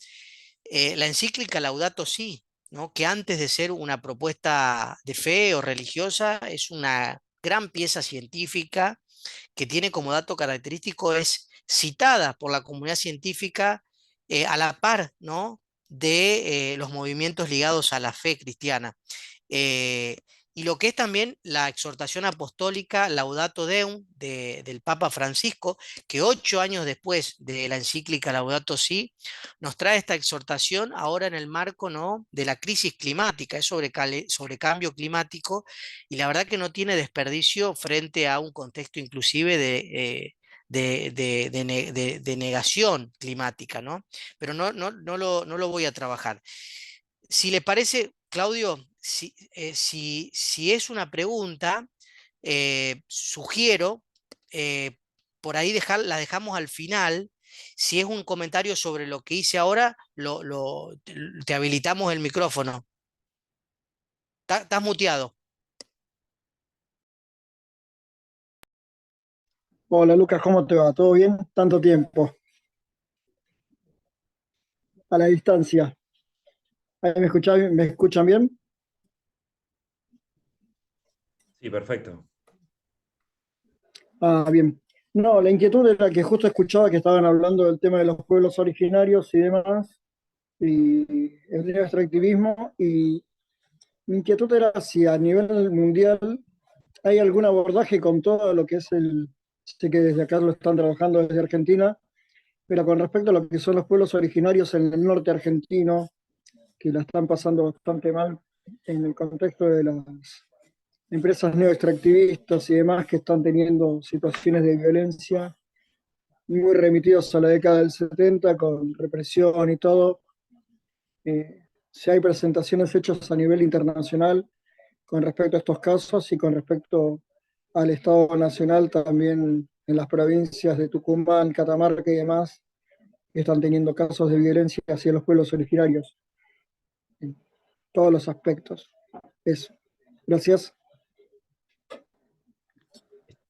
la encíclica Laudato Si, ¿no?, que antes de ser una propuesta de fe o religiosa, es una gran pieza científica que tiene como dato característico, es citada por la comunidad científica a la par, ¿no?, de los movimientos ligados a la fe cristiana. Eh, y lo que es también la exhortación apostólica Laudato Deum del Papa Francisco, que 8 años después de la encíclica Laudato Si, nos trae esta exhortación ahora en el marco, ¿no?, de la crisis climática, es sobre cambio climático, y la verdad que no tiene desperdicio frente a un contexto inclusive de negación climática, ¿no? Pero no lo voy a trabajar. Si le parece, Claudio, si es una pregunta, sugiero, por ahí la dejamos al final. Si es un comentario sobre lo que hice ahora, te habilitamos el micrófono. Estás muteado. Hola Lucas, ¿cómo te va? ¿Todo bien? Tanto tiempo. A la distancia. ¿Ahí me escuchan bien? Sí, perfecto. Ah, bien. No, la inquietud era que justo escuchaba que estaban hablando del tema de los pueblos originarios y demás, y el extractivismo, y mi inquietud era si a nivel mundial hay algún abordaje con todo lo que es sé que desde acá lo están trabajando desde Argentina, pero con respecto a lo que son los pueblos originarios en el norte argentino, que la están pasando bastante mal en el contexto de las empresas neoextractivistas y demás que están teniendo situaciones de violencia muy remitidos a la década del 70 con represión y todo. Si hay presentaciones hechas a nivel internacional con respecto a estos casos y con respecto al Estado Nacional también en las provincias de Tucumán, Catamarca y demás, que están teniendo casos de violencia hacia los pueblos originarios en todos los aspectos. Eso. Gracias.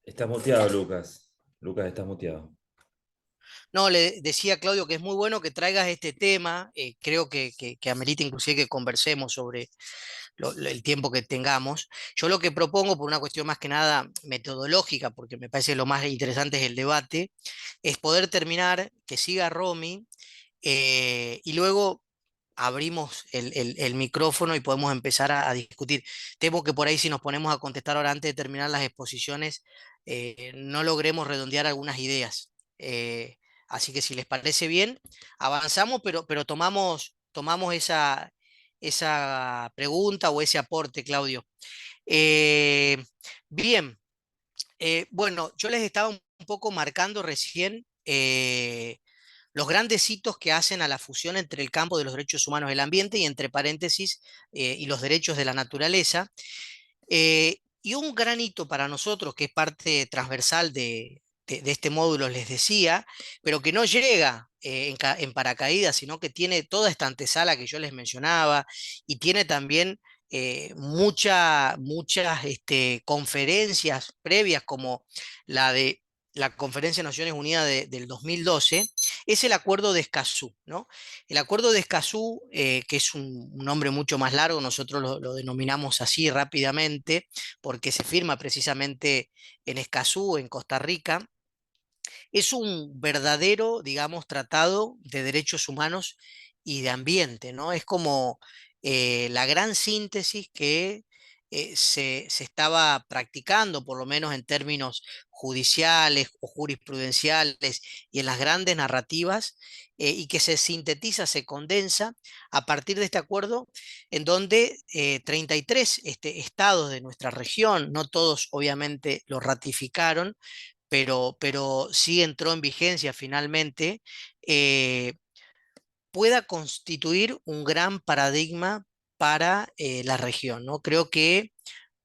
Estás muteado, Lucas. Lucas, estás muteado. No, le decía a Claudio que es muy bueno que traigas este tema. Creo que amerita inclusive que conversemos sobre el tiempo que tengamos. Yo lo que propongo, por una cuestión más que nada metodológica, porque me parece lo más interesante es el debate, es poder terminar, que siga Romy, y luego abrimos el micrófono y podemos empezar a discutir. Temo que por ahí si nos ponemos a contestar ahora antes de terminar las exposiciones, no logremos redondear algunas ideas. Así que si les parece bien, avanzamos, pero tomamos esa pregunta o ese aporte, Claudio. Eh, Bien, bueno, yo les estaba un poco marcando recién los grandes hitos que hacen a la fusión entre el campo de los derechos humanos y el ambiente, y entre paréntesis, y los derechos de la naturaleza. Y un gran hito para nosotros, que es parte transversal de este módulo, les decía, pero que no llega en paracaídas, sino que tiene toda esta antesala que yo les mencionaba, y tiene también muchas conferencias previas, como la de la Conferencia de Naciones Unidas del 2012, es el Acuerdo de Escazú, ¿no? El Acuerdo de Escazú, que es un nombre mucho más largo, nosotros lo denominamos así rápidamente, porque se firma precisamente en Escazú, en Costa Rica. Es un verdadero, digamos, tratado de derechos humanos y de ambiente, ¿no? Es como la gran síntesis que se estaba practicando, por lo menos en términos judiciales o jurisprudenciales y en las grandes narrativas, y que se sintetiza, se condensa a partir de este acuerdo, en donde 33 estados de nuestra región, no todos obviamente lo ratificaron, pero sí entró en vigencia finalmente, eh, pueda constituir un gran paradigma para la región, ¿no? Creo que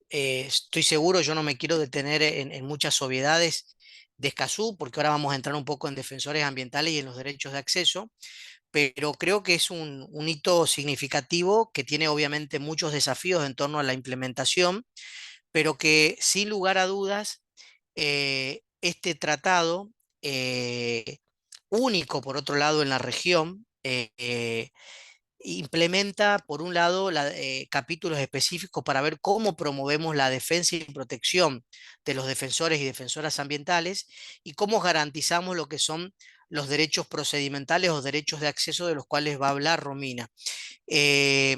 estoy seguro, yo no me quiero detener en muchas obviedades de Escazú, porque ahora vamos a entrar un poco en defensores ambientales y en los derechos de acceso, pero creo que es un hito significativo que tiene obviamente muchos desafíos en torno a la implementación, pero que sin lugar a dudas, este tratado, único por otro lado en la región, implementa por un lado capítulos específicos para ver cómo promovemos la defensa y protección de los defensores y defensoras ambientales, y cómo garantizamos lo que son los derechos procedimentales o derechos de acceso de los cuales va a hablar Romina. Eh,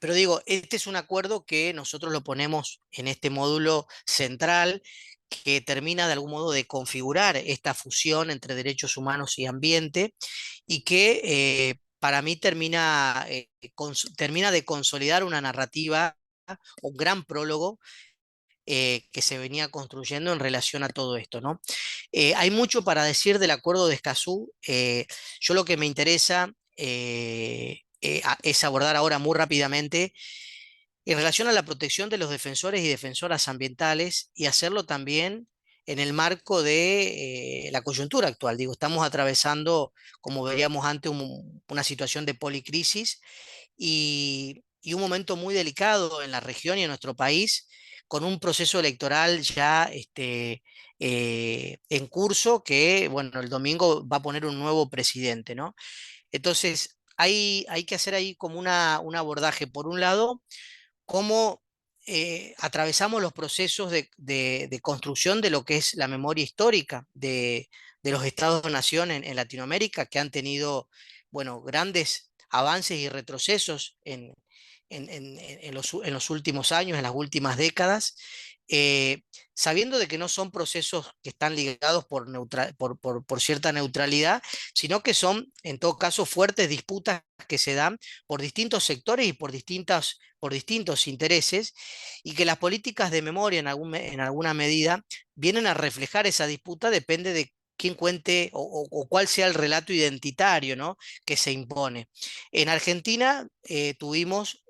Pero digo, este es un acuerdo que nosotros lo ponemos en este módulo central que termina de algún modo de configurar esta fusión entre derechos humanos y ambiente y que para mí termina de consolidar una narrativa, un gran prólogo que se venía construyendo en relación a todo esto, ¿no? Hay mucho para decir del acuerdo de Escazú. Yo lo que me interesa es abordar ahora muy rápidamente en relación a la protección de los defensores y defensoras ambientales y hacerlo también en el marco de la coyuntura actual. Digo, estamos atravesando, como veríamos antes, una situación de policrisis y un momento muy delicado en la región y en nuestro país, con un proceso electoral ya en curso que, bueno, el domingo va a poner un nuevo presidente, ¿no? Entonces, hay que hacer ahí como un abordaje, por un lado, cómo atravesamos los procesos de construcción de lo que es la memoria histórica de los estados-nación en Latinoamérica, que han tenido, bueno, grandes avances y retrocesos en los últimos años, en las últimas décadas, eh, sabiendo de que no son procesos que están ligados por cierta neutralidad, sino que son, en todo caso, fuertes disputas que se dan por distintos sectores y por distintos intereses, y que las políticas de memoria en alguna medida vienen a reflejar esa disputa, depende de quién cuente o cuál sea el relato identitario, ¿no?, que se impone. En Argentina tuvimos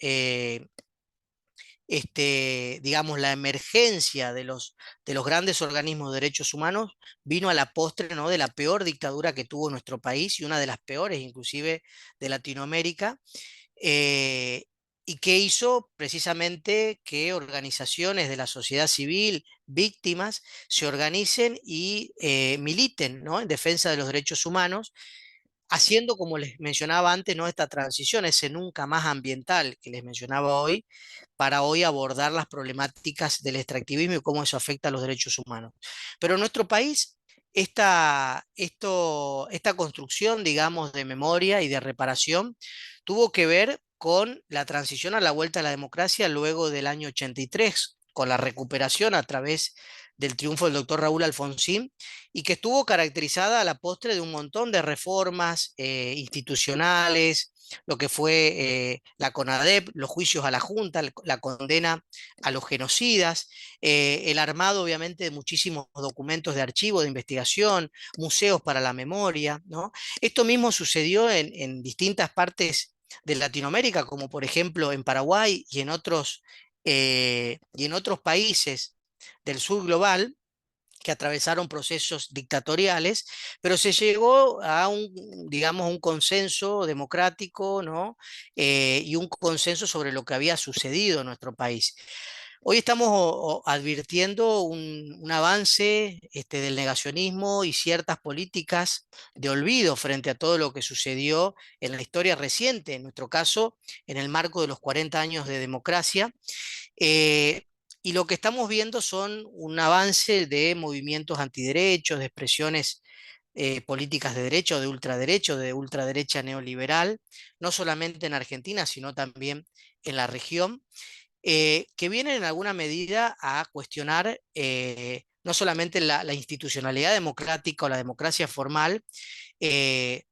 digamos, la emergencia de los grandes organismos de derechos humanos vino a la postre, ¿no?, de la peor dictadura que tuvo nuestro país y una de las peores inclusive de Latinoamérica, eh, y que hizo precisamente que organizaciones de la sociedad civil, víctimas, se organicen y militen, ¿no?, en defensa de los derechos humanos, haciendo, como les mencionaba antes, ¿no?, esta transición, ese nunca más ambiental que les mencionaba hoy, para hoy abordar las problemáticas del extractivismo y cómo eso afecta a los derechos humanos. Pero en nuestro país, esta construcción, digamos, de memoria y de reparación tuvo que ver con la transición a la vuelta a la democracia luego del año 83, con la recuperación a través del triunfo del doctor Raúl Alfonsín, y que estuvo caracterizada a la postre de un montón de reformas institucionales, lo que fue la CONADEP, los juicios a la Junta, la condena a los genocidas, el armado obviamente de muchísimos documentos de archivo, de investigación, museos para la memoria, ¿no? Esto mismo sucedió en distintas partes de Latinoamérica, como por ejemplo en Paraguay y en otros países del sur global, que atravesaron procesos dictatoriales, pero se llegó a digamos, un consenso democrático, ¿no? Y un consenso sobre lo que había sucedido en nuestro país. Hoy estamos advirtiendo un avance del negacionismo y ciertas políticas de olvido frente a todo lo que sucedió en la historia reciente, en nuestro caso, en el marco de los 40 años de democracia. eh, y lo que estamos viendo son un avance de movimientos antiderechos, de expresiones políticas de ultraderecha neoliberal, no solamente en Argentina, sino también en la región, que vienen en alguna medida a cuestionar no solamente la institucionalidad democrática o la democracia formal, eh,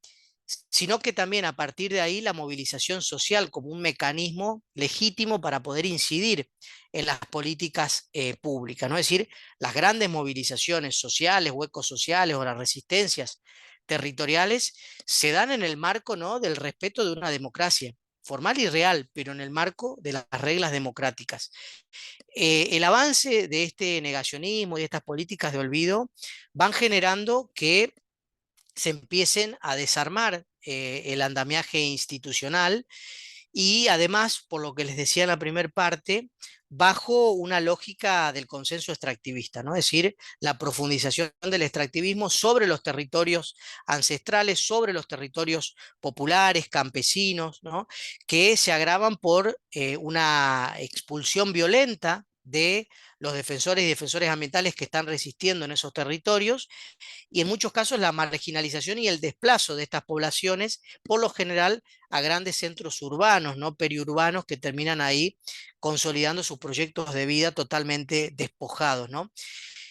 sino que también a partir de ahí la movilización social como un mecanismo legítimo para poder incidir en las políticas públicas, ¿no? Es decir, las grandes movilizaciones sociales, huecos sociales o las resistencias territoriales se dan en el marco, ¿no?, del respeto de una democracia formal y real, pero en el marco de las reglas democráticas. El avance de este negacionismo y estas políticas de olvido van generando que se empiecen a desarmar el andamiaje institucional y además, por lo que les decía en la primera parte, bajo una lógica del consenso extractivista, ¿no? Es decir, la profundización del extractivismo sobre los territorios ancestrales, sobre los territorios populares, campesinos, ¿no?, que se agravan por una expulsión violenta de los defensores y defensores ambientales que están resistiendo en esos territorios, y en muchos casos la marginalización y el desplazo de estas poblaciones, por lo general a grandes centros urbanos, ¿no? Periurbanos, que terminan ahí consolidando sus proyectos de vida totalmente despojados, ¿no?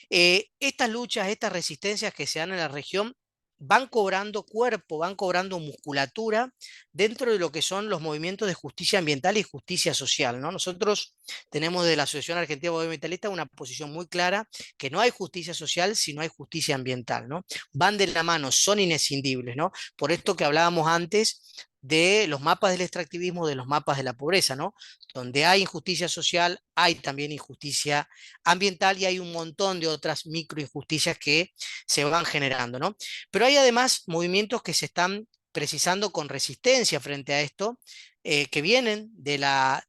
Estas luchas, estas resistencias que se dan en la región van cobrando cuerpo, van cobrando musculatura dentro de lo que son los movimientos de justicia ambiental y justicia social, ¿no? Nosotros tenemos de la Asociación Argentina de Abogados Ambientalistas una posición muy clara, que no hay justicia social si no hay justicia ambiental, ¿no? Van de la mano, son inescindibles, ¿no? Por esto que hablábamos antes de los mapas del extractivismo, de los mapas de la pobreza, ¿no? Donde hay injusticia social, hay también injusticia ambiental, y hay un montón de otras microinjusticias que se van generando, ¿no? Pero hay además movimientos que se están precisando con resistencia frente a esto, que vienen de la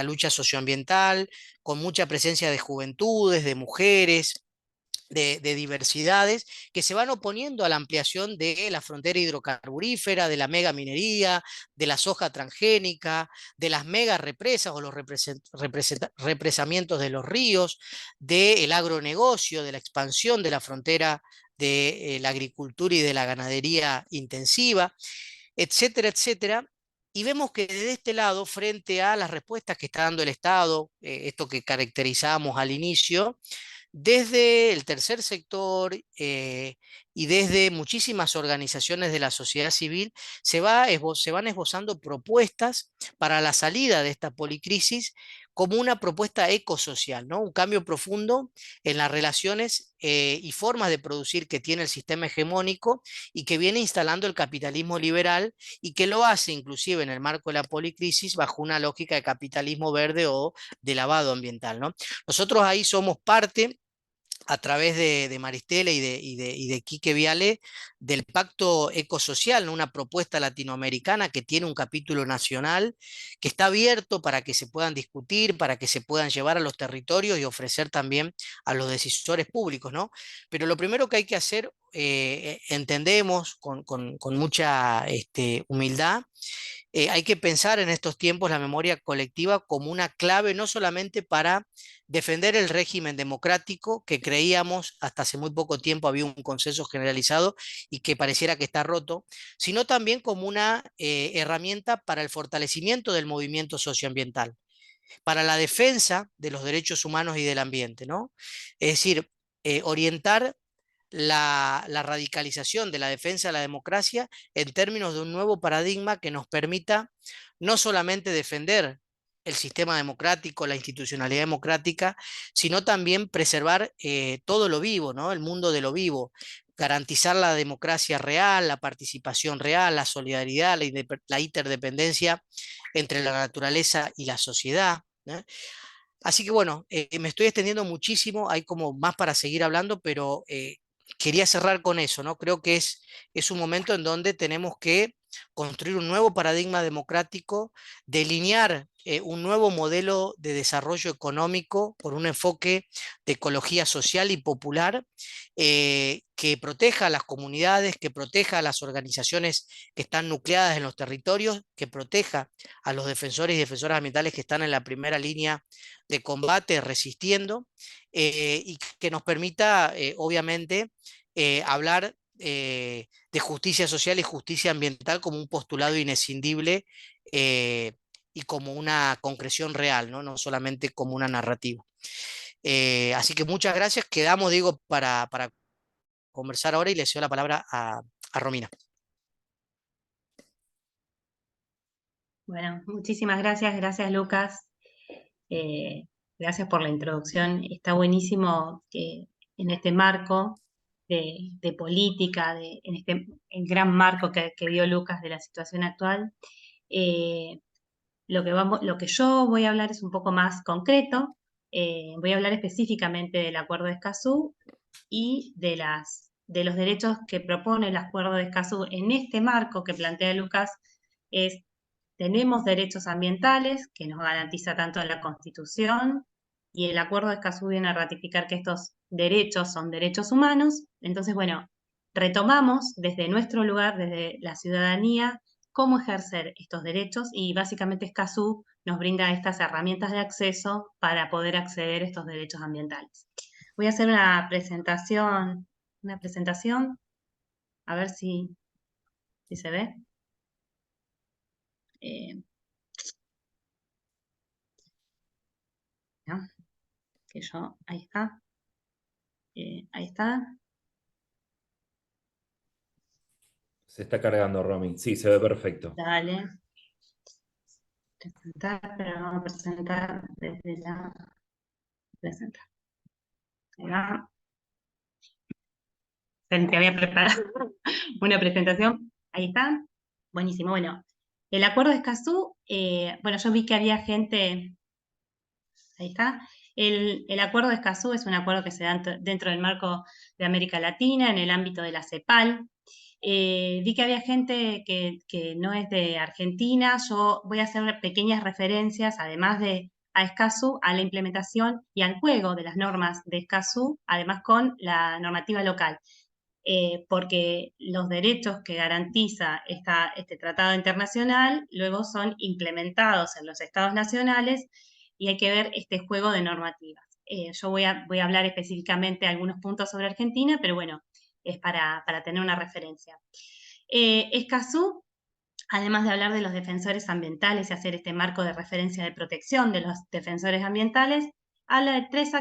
lucha socioambiental, con mucha presencia de juventudes, de mujeres, de diversidades, que se van oponiendo a la ampliación de la frontera hidrocarburífera, de la mega minería, de la soja transgénica, de las mega represas o los represamientos de los ríos, del agronegocio, de la expansión de la frontera de la agricultura y de la ganadería intensiva, etcétera, etcétera. Y vemos que desde este lado, frente a las respuestas que está dando el Estado, esto que caracterizábamos al inicio, desde el tercer sector, y desde muchísimas organizaciones de la sociedad civil, se van esbozando propuestas para la salida de esta policrisis, como una propuesta ecosocial, ¿no? Un cambio profundo en las relaciones y formas de producir que tiene el sistema hegemónico y que viene instalando el capitalismo liberal, y que lo hace inclusive en el marco de la policrisis bajo una lógica de capitalismo verde o de lavado ambiental, ¿no? Nosotros ahí somos parte, a través de Maristela y de Quique Viale, del Pacto Ecosocial, ¿no? Una propuesta latinoamericana que tiene un capítulo nacional, que está abierto para que se puedan discutir, para que se puedan llevar a los territorios y ofrecer también a los decisores públicos, ¿no? Pero lo primero que hay que hacer, entendemos con mucha humildad, hay que pensar en estos tiempos la memoria colectiva como una clave no solamente para defender el régimen democrático, que creíamos hasta hace muy poco tiempo había un consenso generalizado y que pareciera que está roto, sino también como una herramienta para el fortalecimiento del movimiento socioambiental, para la defensa de los derechos humanos y del ambiente, ¿no? Es decir, orientar la radicalización de la defensa de la democracia en términos de un nuevo paradigma que nos permita no solamente defender el sistema democrático, la institucionalidad democrática, sino también preservar todo lo vivo, ¿no? El mundo de lo vivo, garantizar la democracia real, la participación real, la solidaridad, la interdependencia entre la naturaleza y la sociedad, ¿no? Así que bueno, me estoy extendiendo muchísimo, hay como más para seguir hablando, pero quería cerrar con eso, ¿no? Creo que es un momento en donde tenemos que construir un nuevo paradigma democrático, delinear un nuevo modelo de desarrollo económico por un enfoque de ecología social y popular, que proteja a las comunidades, que proteja a las organizaciones que están nucleadas en los territorios, que proteja a los defensores y defensoras ambientales que están en la primera línea de combate, resistiendo, y que nos permita, obviamente, hablar de justicia social y justicia ambiental como un postulado inescindible, y como una concreción real, ¿no? No solamente como una narrativa. Así que muchas gracias. Quedamos, digo, para conversar ahora, y le cedo la palabra a Romina. Bueno, muchísimas gracias, gracias Lucas. Gracias por la introducción. Está buenísimo que en este marco de política, en este el gran marco que dio Lucas de la situación actual, lo que yo voy a hablar es un poco más concreto. Voy a hablar específicamente del Acuerdo de Escazú y de los derechos que propone el Acuerdo de Escazú en este marco que plantea Lucas. Tenemos derechos ambientales que nos garantiza tanto la Constitución, y el Acuerdo de Escazú viene a ratificar que estos derechos son derechos humanos. Entonces, bueno, retomamos desde nuestro lugar, desde la ciudadanía, cómo ejercer estos derechos, y básicamente Escazú nos brinda estas herramientas de acceso para poder acceder a estos derechos ambientales. Voy a hacer una presentación, a ver si se ve. ¿No? Que yo, ahí está. Ahí está. Se está cargando, Romy. Sí, se ve perfecto. Dale. Presentar, pero vamos a presentar desde la presentar. Ahí va. Te había preparado una presentación. Ahí está. Buenísimo. Bueno, el acuerdo de Escazú, bueno, yo vi que había gente. Ahí está. El acuerdo de Escazú es un acuerdo que se da dentro del marco de América Latina, en el ámbito de la CEPAL. Vi que había gente que no es de Argentina. Yo voy a hacer pequeñas referencias, además de a Escazú, a la implementación y al juego de las normas de Escazú, además con la normativa local. Porque los derechos que garantiza este tratado internacional luego son implementados en los estados nacionales y hay que ver este juego de normativas. Yo voy a hablar específicamente algunos puntos sobre Argentina, pero bueno, es para tener una referencia. Escazú, además de hablar de los defensores ambientales y hacer este marco de referencia de protección de los defensores ambientales, habla de 3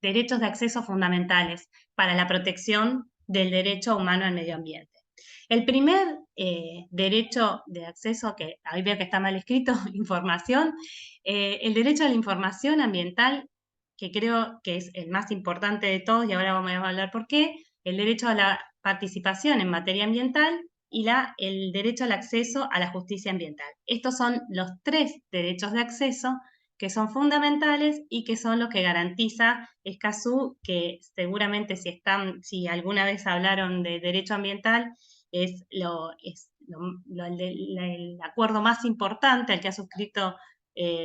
derechos de acceso fundamentales para la protección del derecho humano al medio ambiente. El primer derecho de acceso, que ahí veo que está mal escrito, información, el derecho a la información ambiental, que creo que es el más importante de todos, y ahora vamos a hablar por qué, el derecho a la participación en materia ambiental y el derecho al acceso a la justicia ambiental. Estos son los 3 derechos de acceso que son fundamentales y que son los que garantiza Escazú, que seguramente si alguna vez hablaron de derecho ambiental, es el acuerdo más importante al que ha suscrito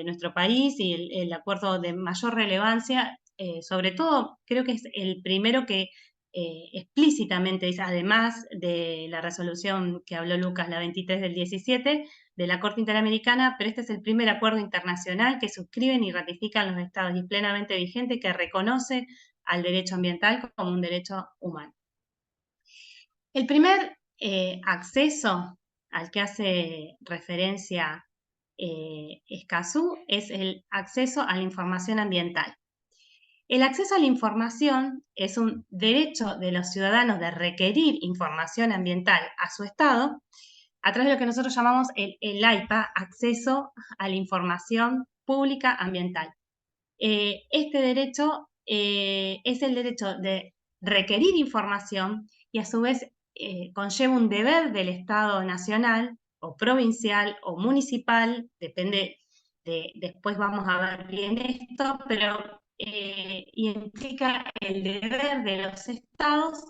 nuestro país y el acuerdo de mayor relevancia. Sobre todo, creo que es el primero que explícitamente dice, además de la resolución que habló Lucas, la 23 del 17, de la Corte Interamericana, pero este es el primer acuerdo internacional que suscriben y ratifican los estados y plenamente vigente que reconoce al derecho ambiental como un derecho humano. El primer acceso al que hace referencia Escazú es el acceso a la información ambiental. El acceso a la información es un derecho de los ciudadanos de requerir información ambiental a su Estado a través de lo que nosotros llamamos el AIPA, acceso a la información pública ambiental. Este derecho es el derecho de requerir información y a su vez conlleva un deber del Estado nacional o provincial o municipal, depende después vamos a ver bien esto, pero implica el deber de los estados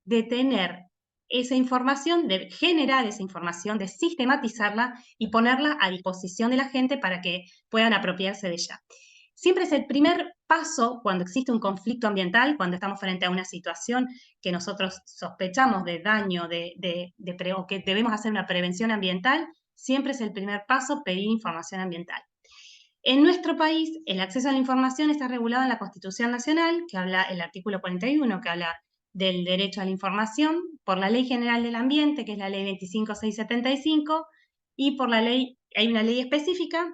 de tener esa información, de generar esa información, de sistematizarla y ponerla a disposición de la gente para que puedan apropiarse de ella. Siempre es el primer paso cuando existe un conflicto ambiental, cuando estamos frente a una situación que nosotros sospechamos de daño o que debemos hacer una prevención ambiental, siempre es el primer paso pedir información ambiental. En nuestro país, el acceso a la información está regulado en la Constitución Nacional, que habla el artículo 41, que habla del derecho a la información, por la Ley General del Ambiente, que es la Ley 25675, y por la ley, hay una ley específica,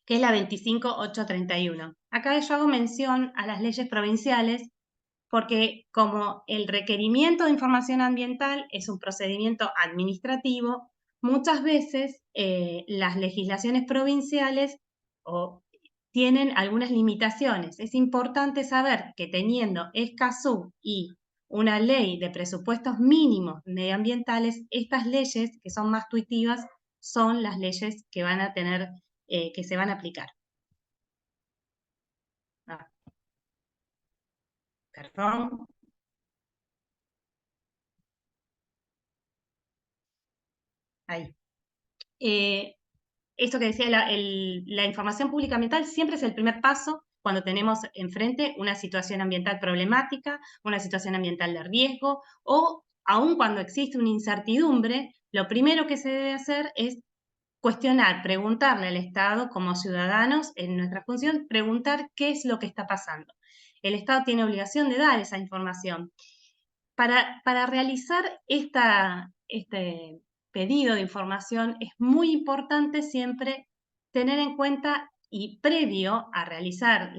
que es la 25831. Acá yo hago mención a las leyes provinciales, porque como el requerimiento de información ambiental es un procedimiento administrativo, muchas veces las legislaciones provinciales tienen algunas limitaciones. Es importante saber que teniendo Escazú y una ley de presupuestos mínimos medioambientales, estas leyes que son más tuitivas son las leyes que van a tener, que se van a aplicar. Perdón. Ahí. Esto que decía, la información pública ambiental siempre es el primer paso cuando tenemos enfrente una situación ambiental problemática, una situación ambiental de riesgo, o aun cuando existe una incertidumbre, lo primero que se debe hacer es cuestionar, preguntarle al Estado como ciudadanos, en nuestra función, preguntar qué es lo que está pasando. El Estado tiene obligación de dar esa información. Para realizar este pedido de información es muy importante siempre tener en cuenta y previo a realizar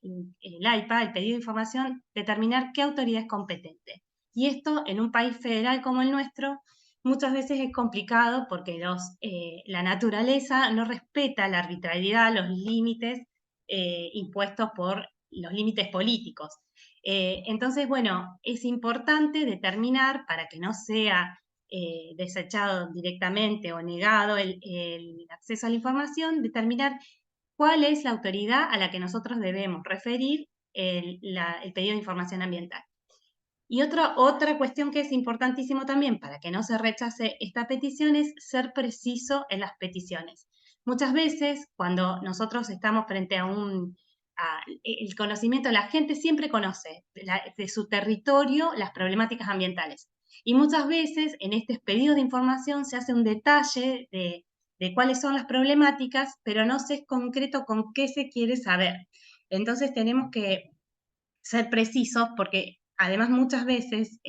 el AIPA, el pedido de información, determinar qué autoridad es competente. Y esto en un país federal como el nuestro muchas veces es complicado porque la naturaleza no respeta la arbitrariedad, los límites impuestos por los límites políticos. Entonces, bueno, es importante determinar para que no sea desechado directamente o negado el acceso a la información, determinar cuál es la autoridad a la que nosotros debemos referir el pedido de información ambiental. Y otra cuestión que es importantísimo también para que no se rechace esta petición es ser preciso en las peticiones. Muchas veces cuando nosotros estamos frente a el conocimiento, la gente siempre conoce de su territorio las problemáticas ambientales. Y muchas veces en estos pedidos de información se hace un detalle de cuáles son las problemáticas, pero no se es concreto con qué se quiere saber. Entonces tenemos que ser precisos porque además muchas veces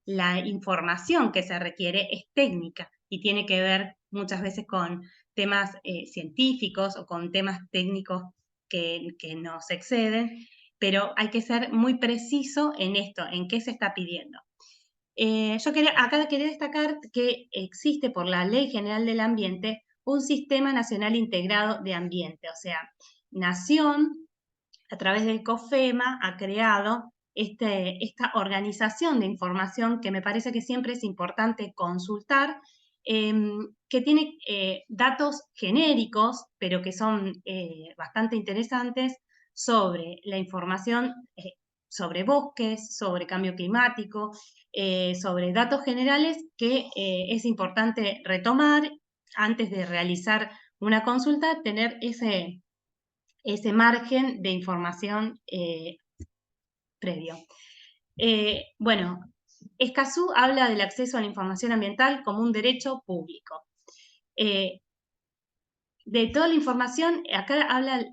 la información que se requiere es técnica y tiene que ver muchas veces con temas científicos o con temas técnicos que nos exceden, pero hay que ser muy preciso en esto, en qué se está pidiendo. Acá quería destacar que existe por la Ley General del Ambiente un Sistema Nacional Integrado de Ambiente, o sea, Nación, a través del COFEMA, ha creado esta organización de información que me parece que siempre es importante consultar, que tiene datos genéricos, pero que son bastante interesantes sobre la información sobre bosques, sobre cambio climático, sobre datos generales que es importante retomar antes de realizar una consulta, tener ese margen de información previo. Bueno, Escazú habla del acceso a la información ambiental como un derecho público. De toda la información, acá habla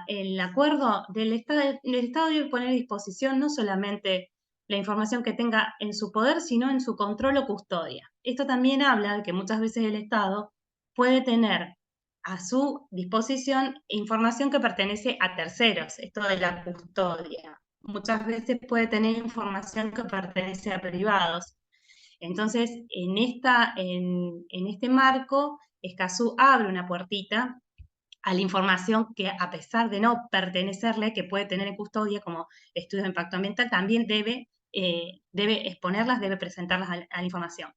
el acuerdo del Estado. El Estado debe poner a disposición no solamente la información que tenga en su poder, sino en su control o custodia. Esto también habla de que muchas veces el Estado puede tener a su disposición información que pertenece a terceros, esto de la custodia. Muchas veces puede tener información que pertenece a privados. Entonces, en este marco, Escazú abre una puertita a la información que, a pesar de no pertenecerle, que puede tener en custodia como estudios de impacto ambiental, también debe exponerlas, debe presentarlas a la información.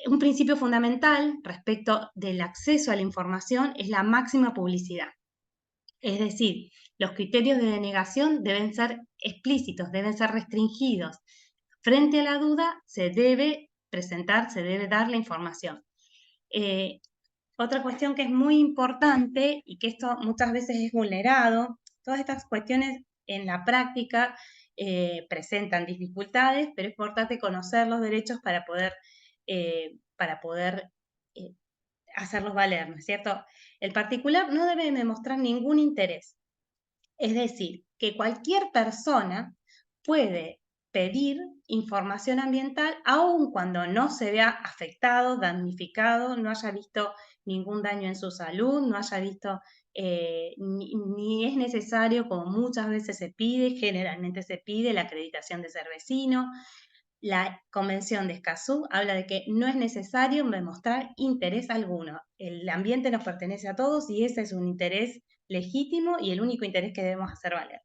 Un principio fundamental respecto del acceso a la información es la máxima publicidad. Es decir, los criterios de denegación deben ser explícitos, deben ser restringidos. Frente a la duda se debe presentar, se debe dar la información. Otra cuestión que es muy importante y que esto muchas veces es vulnerado, todas estas cuestiones en la práctica presentan dificultades, pero es importante conocer los derechos para poder hacerlos valer, ¿no es cierto? El particular no debe demostrar ningún interés. Es decir, que cualquier persona puede pedir información ambiental aun cuando no se vea afectado, damnificado, no haya visto ningún daño en su salud, no haya visto, ni es necesario, como muchas veces se pide, generalmente se pide la acreditación de ser vecino. La Convención de Escazú habla de que no es necesario demostrar interés alguno. El ambiente nos pertenece a todos y ese es un interés legítimo y el único interés que debemos hacer valer.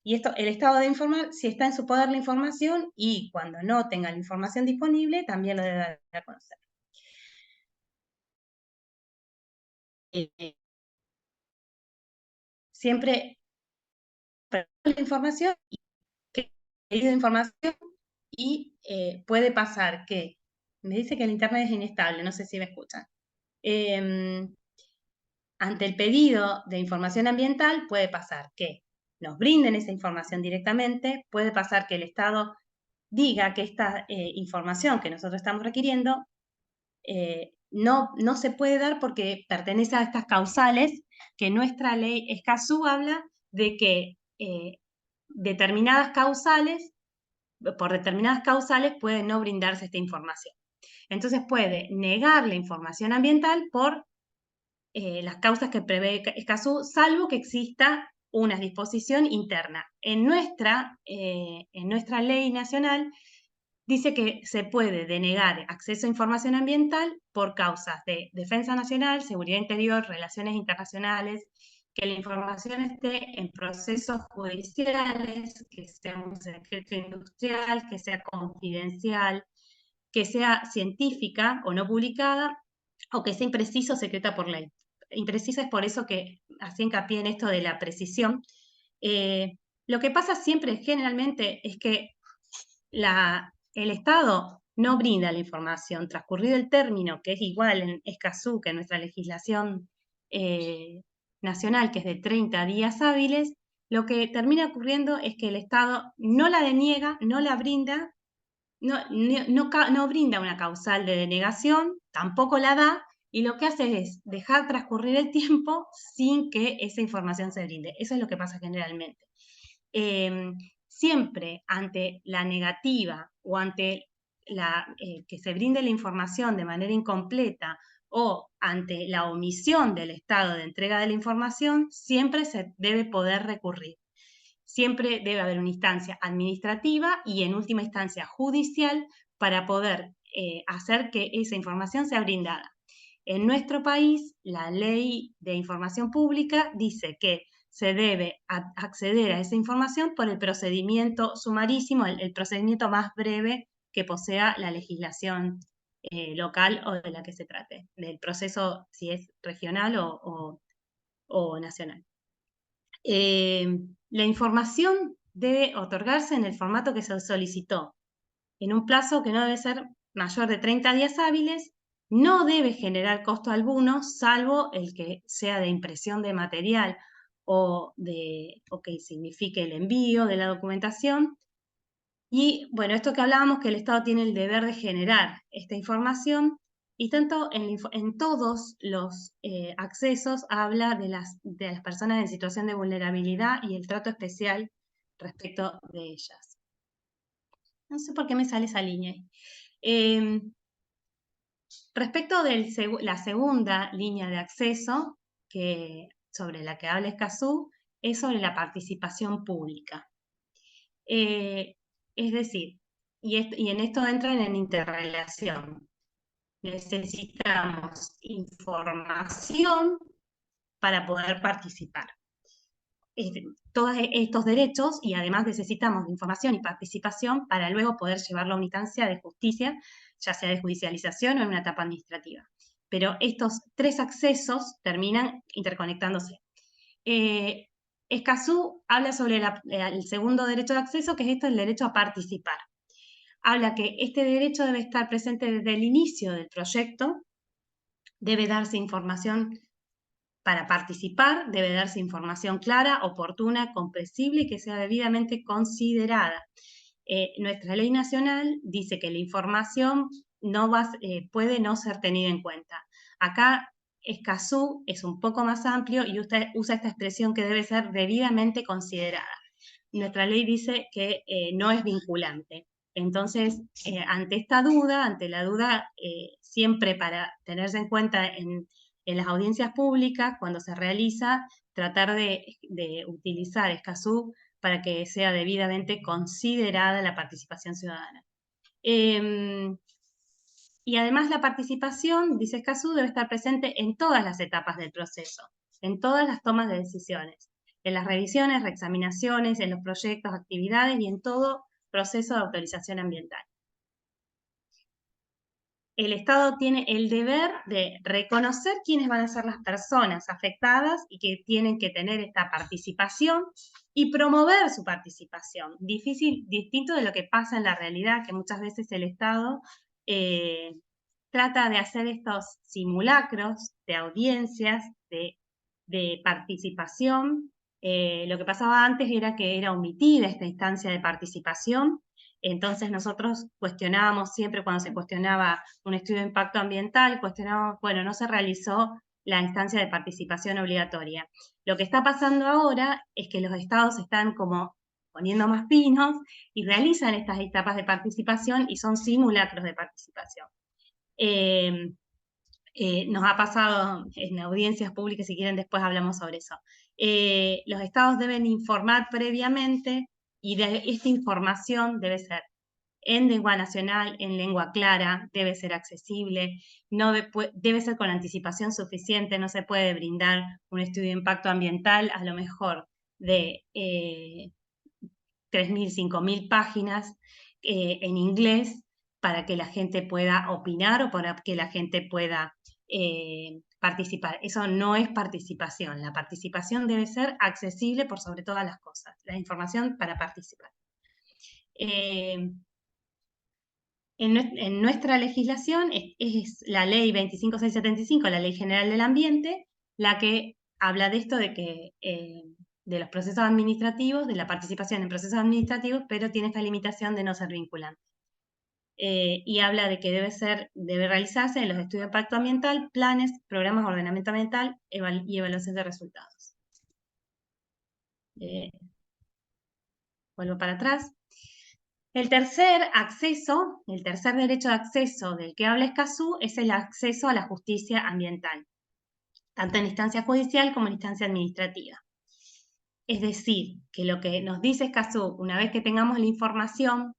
Y esto, el Estado debe informar si está en su poder la información y cuando no tenga la información disponible, también lo debe dar a conocer. Siempre la información y puede pasar que, me dice que el internet es inestable, no sé si me escuchan. Ante el pedido de información ambiental puede pasar que nos brinden esa información directamente, puede pasar que el Estado diga que esta información que nosotros estamos requiriendo no se puede dar porque pertenece a estas causales que nuestra ley Escazú habla de que por determinadas causales puede no brindarse esta información. Entonces puede negar la información ambiental por las causas que prevé Escazú, salvo que exista una disposición interna. En nuestra ley nacional dice que se puede denegar acceso a información ambiental por causas de defensa nacional, seguridad interior, relaciones internacionales, que la información esté en procesos judiciales, que sea un secreto industrial, que sea confidencial, que sea científica o no publicada, o que sea imprecisa o secreta por ley. Imprecisa es por eso que hacía hincapié en esto de la precisión. Lo que pasa siempre, generalmente, es que el Estado no brinda la información. Transcurrido el término, que es igual en Escazú que en nuestra legislación nacional, que es de 30 días hábiles, lo que termina ocurriendo es que el Estado no la deniega, no la brinda, no brinda una causal de denegación, tampoco la da, y lo que hace es dejar transcurrir el tiempo sin que esa información se brinde. Eso es lo que pasa generalmente. Siempre ante la negativa o ante que se brinde la información de manera incompleta o ante la omisión del Estado de entrega de la información, siempre se debe poder recurrir. Siempre debe haber una instancia administrativa y en última instancia judicial para poder hacer que esa información sea brindada. En nuestro país, la Ley de Información Pública dice que se debe acceder a esa información por el procedimiento sumarísimo, el procedimiento más breve que posea la legislación local o de la que se trate, del proceso si es regional o nacional. La información debe otorgarse en el formato que se solicitó, en un plazo que no debe ser mayor de 30 días hábiles, no debe generar costo alguno, salvo el que sea de impresión de material o que signifique el envío de la documentación. Y bueno, esto que hablábamos, que el Estado tiene el deber de generar esta información, y tanto en todos los accesos habla de las personas en situación de vulnerabilidad y el trato especial respecto de ellas. No sé por qué me sale esa línea. Respecto de la segunda línea de acceso, sobre la que habla Escazú, es sobre la participación pública. Es decir, y en esto entran en interrelación. Necesitamos información para poder participar. Todos estos derechos, y además necesitamos información y participación para luego poder llevarlo a una instancia de justicia, ya sea de judicialización o en una etapa administrativa. Pero estos tres accesos terminan interconectándose. Escazú habla sobre el segundo derecho de acceso, que es el derecho a participar. Habla que este derecho debe estar presente desde el inicio del proyecto, debe darse información para participar, debe darse información clara, oportuna, comprensible y que sea debidamente considerada. Nuestra ley nacional dice que la información puede no ser tenida en cuenta. Acá Escazú es un poco más amplio y usted usa esta expresión que debe ser debidamente considerada. Nuestra ley dice que no es vinculante. Entonces, ante la duda, siempre para tenerse en cuenta en las audiencias públicas, cuando se realiza, tratar de utilizar Escazú para que sea debidamente considerada la participación ciudadana. Y además la participación, dice Escazú, debe estar presente en todas las etapas del proceso, en todas las tomas de decisiones, en las revisiones, reexaminaciones, en los proyectos, actividades y en todo proceso de autorización ambiental. El Estado tiene el deber de reconocer quiénes van a ser las personas afectadas y que tienen que tener esta participación y promover su participación. Distinto de lo que pasa en la realidad, que muchas veces el Estado trata de hacer estos simulacros de audiencias, de participación. Lo que pasaba antes era que era omitida esta instancia de participación Entonces nosotros cuestionábamos siempre cuando se cuestionaba un estudio de impacto ambiental, cuestionábamos, bueno, no se realizó la instancia de participación obligatoria. Lo que está pasando ahora es que los estados están como poniendo más pinos y realizan estas etapas de participación y son simulacros de participación. Nos ha pasado en audiencias públicas, si quieren después hablamos sobre eso. Los estados deben informar previamente y esta información debe ser en lengua nacional, en lengua clara, debe ser accesible, debe ser con anticipación suficiente, no se puede brindar un estudio de impacto ambiental a lo mejor de 3.000, 5.000 páginas en inglés para que la gente pueda opinar o para que la gente pueda participar. Eso no es participación. La participación debe ser accesible por sobre todas las cosas. La información para participar. En nuestra legislación es la ley 25675, la Ley General del Ambiente, la que habla de esto de que de los procesos administrativos, de la participación en procesos administrativos, pero tiene esta limitación de no ser vinculante. Y habla de que debe realizarse en los estudios de impacto ambiental, planes, programas de ordenamiento ambiental y evaluación de resultados. Vuelvo para atrás. El tercer derecho de acceso del que habla Escazú es el acceso a la justicia ambiental, tanto en instancia judicial como en instancia administrativa. Es decir, que lo que nos dice Escazú, una vez que tengamos la información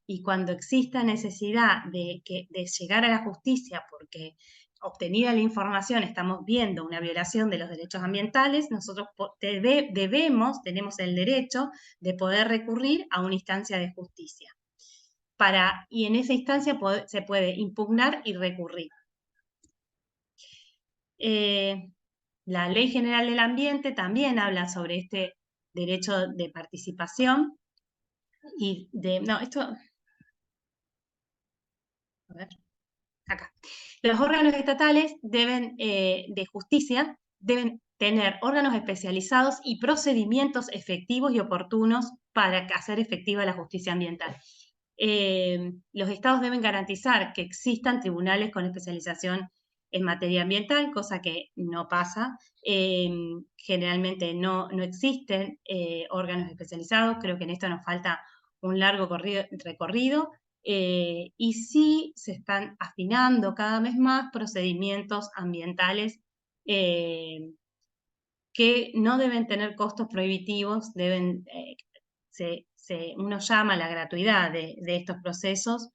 y cuando exista necesidad de llegar a la justicia porque obtenida la información estamos viendo una violación de los derechos ambientales, nosotros tenemos el derecho de poder recurrir a una instancia de justicia. Y en esa instancia se puede impugnar y recurrir. La Ley General del Ambiente también habla sobre este derecho de participación y acá. Los órganos estatales de justicia deben tener órganos especializados y procedimientos efectivos y oportunos para hacer efectiva la justicia ambiental. Los estados deben garantizar que existan tribunales con especialización en materia ambiental, cosa que no pasa. Generalmente no existen órganos especializados, creo que en esto nos falta un largo recorrido. Y sí se están afinando cada vez más procedimientos ambientales que no deben tener costos prohibitivos, uno llama a la gratuidad de estos procesos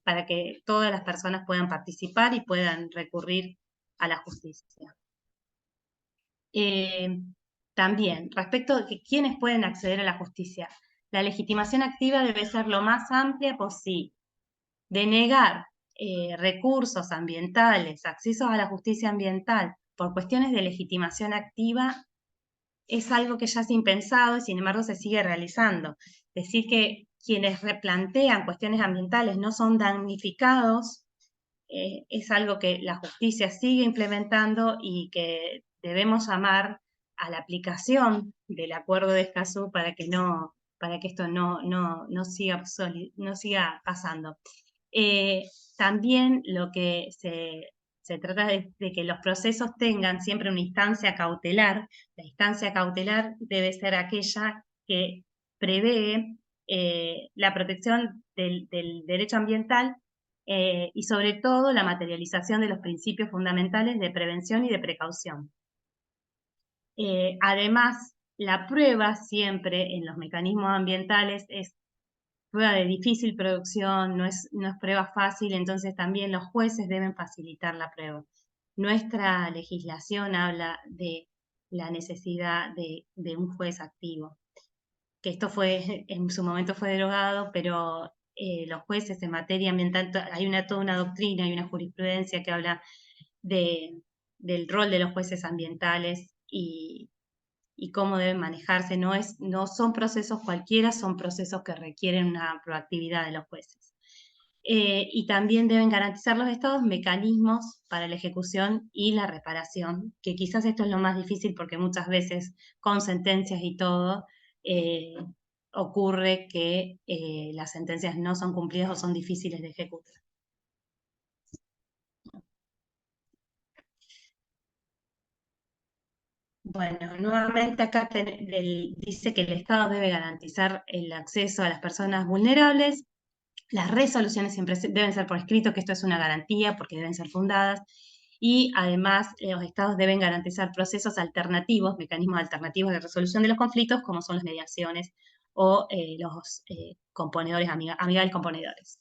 para que todas las personas puedan participar y puedan recurrir a la justicia. También, respecto de quiénes pueden acceder a la justicia, la legitimación activa debe ser lo más amplia posible. Denegar recursos ambientales, acceso a la justicia ambiental por cuestiones de legitimación activa es algo que ya es impensado y sin embargo se sigue realizando. Decir que quienes replantean cuestiones ambientales no son damnificados es algo que la justicia sigue implementando y que debemos llamar a la aplicación del acuerdo de Escazú para que esto no siga pasando. También lo que se trata de que los procesos tengan siempre una instancia cautelar. La instancia cautelar debe ser aquella que prevé la protección del derecho ambiental y sobre todo la materialización de los principios fundamentales de prevención y de precaución. Además, la prueba siempre en los mecanismos ambientales es prueba de difícil producción, no es prueba fácil, entonces también los jueces deben facilitar la prueba. Nuestra legislación habla de la necesidad de un juez activo, que esto en su momento fue derogado, pero los jueces en materia ambiental, hay toda una doctrina, hay una jurisprudencia que habla del rol de los jueces ambientales y cómo deben manejarse. No son procesos cualquiera, son procesos que requieren una proactividad de los jueces. Y también deben garantizar los estados mecanismos para la ejecución y la reparación, que quizás esto es lo más difícil porque muchas veces con sentencias y todo ocurre que las sentencias no son cumplidas o son difíciles de ejecutar. Bueno, nuevamente acá dice que el Estado debe garantizar el acceso a las personas vulnerables. Las resoluciones siempre deben ser por escrito, que esto es una garantía porque deben ser fundadas. Y además los estados deben garantizar procesos alternativos, mecanismos alternativos de resolución de los conflictos, como son las mediaciones o los componedores, amigables componedores.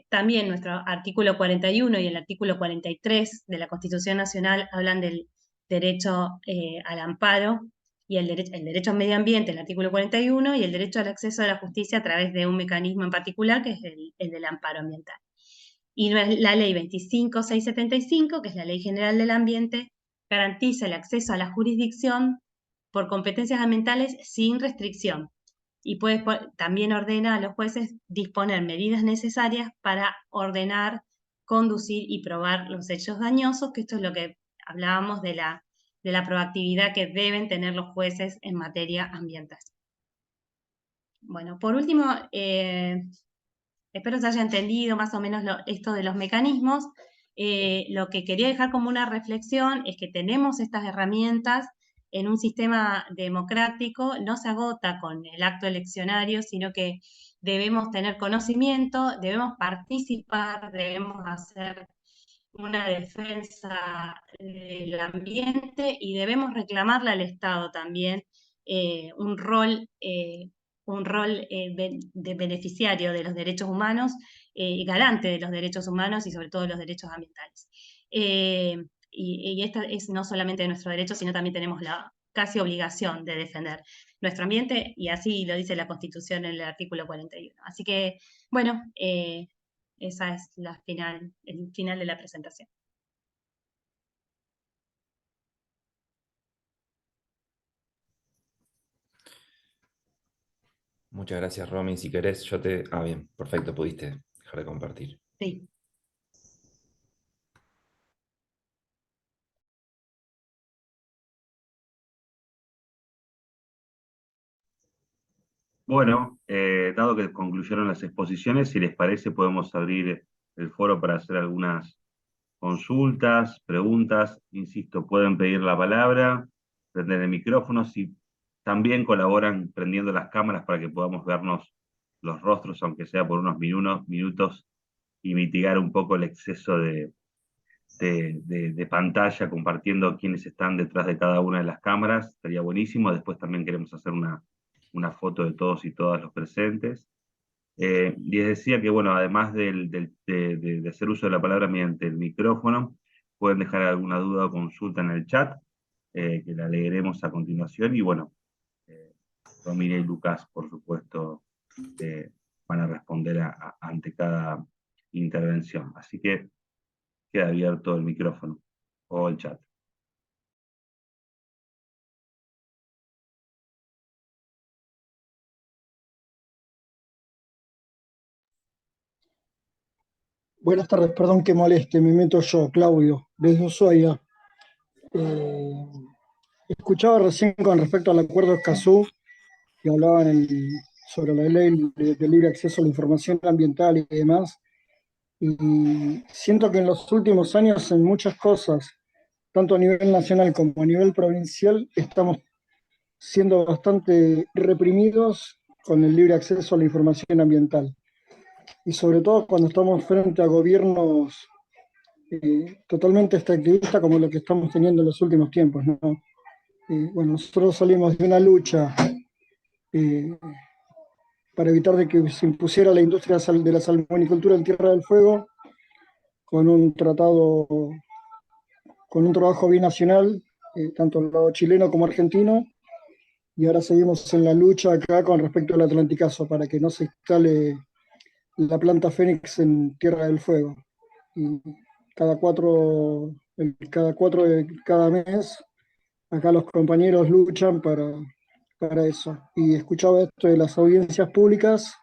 También nuestro artículo 41 y el artículo 43 de la Constitución Nacional hablan del derecho al amparo y el derecho al medio ambiente, el artículo 41, y el derecho al acceso a la justicia a través de un mecanismo en particular, que es el del amparo ambiental. Y la ley 25675, que es la Ley General del Ambiente, garantiza el acceso a la jurisdicción por competencias ambientales sin restricción. Y también ordena a los jueces disponer medidas necesarias para ordenar, conducir y probar los hechos dañosos, que esto es lo que hablábamos de la proactividad que deben tener los jueces en materia ambiental. Bueno, por último, espero se haya entendido más o menos esto de los mecanismos. Lo que quería dejar como una reflexión es que tenemos estas herramientas en un sistema democrático, no se agota con el acto eleccionario, sino que debemos tener conocimiento, debemos participar, debemos hacer una defensa del ambiente y debemos reclamarle al Estado también un rol de beneficiario de los derechos humanos y garante de los derechos humanos y sobre todo los derechos ambientales. Y esta es no solamente nuestro derecho, sino también tenemos la casi obligación de defender nuestro ambiente, y así lo dice la Constitución en el artículo 41. Así que, bueno, esa es el final de la presentación. Muchas gracias, Romy. Si querés, yo te... Ah, bien, perfecto, pudiste dejar de compartir. Sí. Bueno, dado que concluyeron las exposiciones, si les parece, podemos abrir el foro para hacer algunas consultas, preguntas. Insisto, pueden pedir la palabra, prender el micrófono, si también colaboran prendiendo las cámaras para que podamos vernos los rostros, aunque sea por unos minutos, y mitigar un poco el exceso de pantalla, compartiendo quiénes están detrás de cada una de las cámaras. Estaría buenísimo. Después también queremos hacer una foto de todos y todas los presentes. Les decía que, bueno, además de hacer uso de la palabra mediante el micrófono, pueden dejar alguna duda o consulta en el chat, que la leeremos a continuación. Y bueno, Romina y Lucas, por supuesto, van a responder ante cada intervención. Así que queda abierto el micrófono o el chat. Buenas tardes, perdón que moleste, me meto yo, Claudio, desde Ushuaia. Escuchaba recién con respecto al acuerdo de Escazú, que hablaban sobre la ley de libre acceso a la información ambiental y demás, y siento que en los últimos años en muchas cosas, tanto a nivel nacional como a nivel provincial, estamos siendo bastante reprimidos con el libre acceso a la información ambiental. Y sobre todo cuando estamos frente a gobiernos totalmente extractivistas como lo que estamos teniendo en los últimos tiempos, ¿no? Bueno, nosotros salimos de una lucha para evitar de que se impusiera la industria de la salmonicultura en Tierra del Fuego con un tratado, con un trabajo binacional, tanto el lado chileno como argentino, y ahora seguimos en la lucha acá con respecto al Atlanticazo para que no se instale la planta Fénix en Tierra del Fuego. Y cada 4 de cada mes, acá los compañeros luchan para eso. Y escuchaba esto de las audiencias públicas,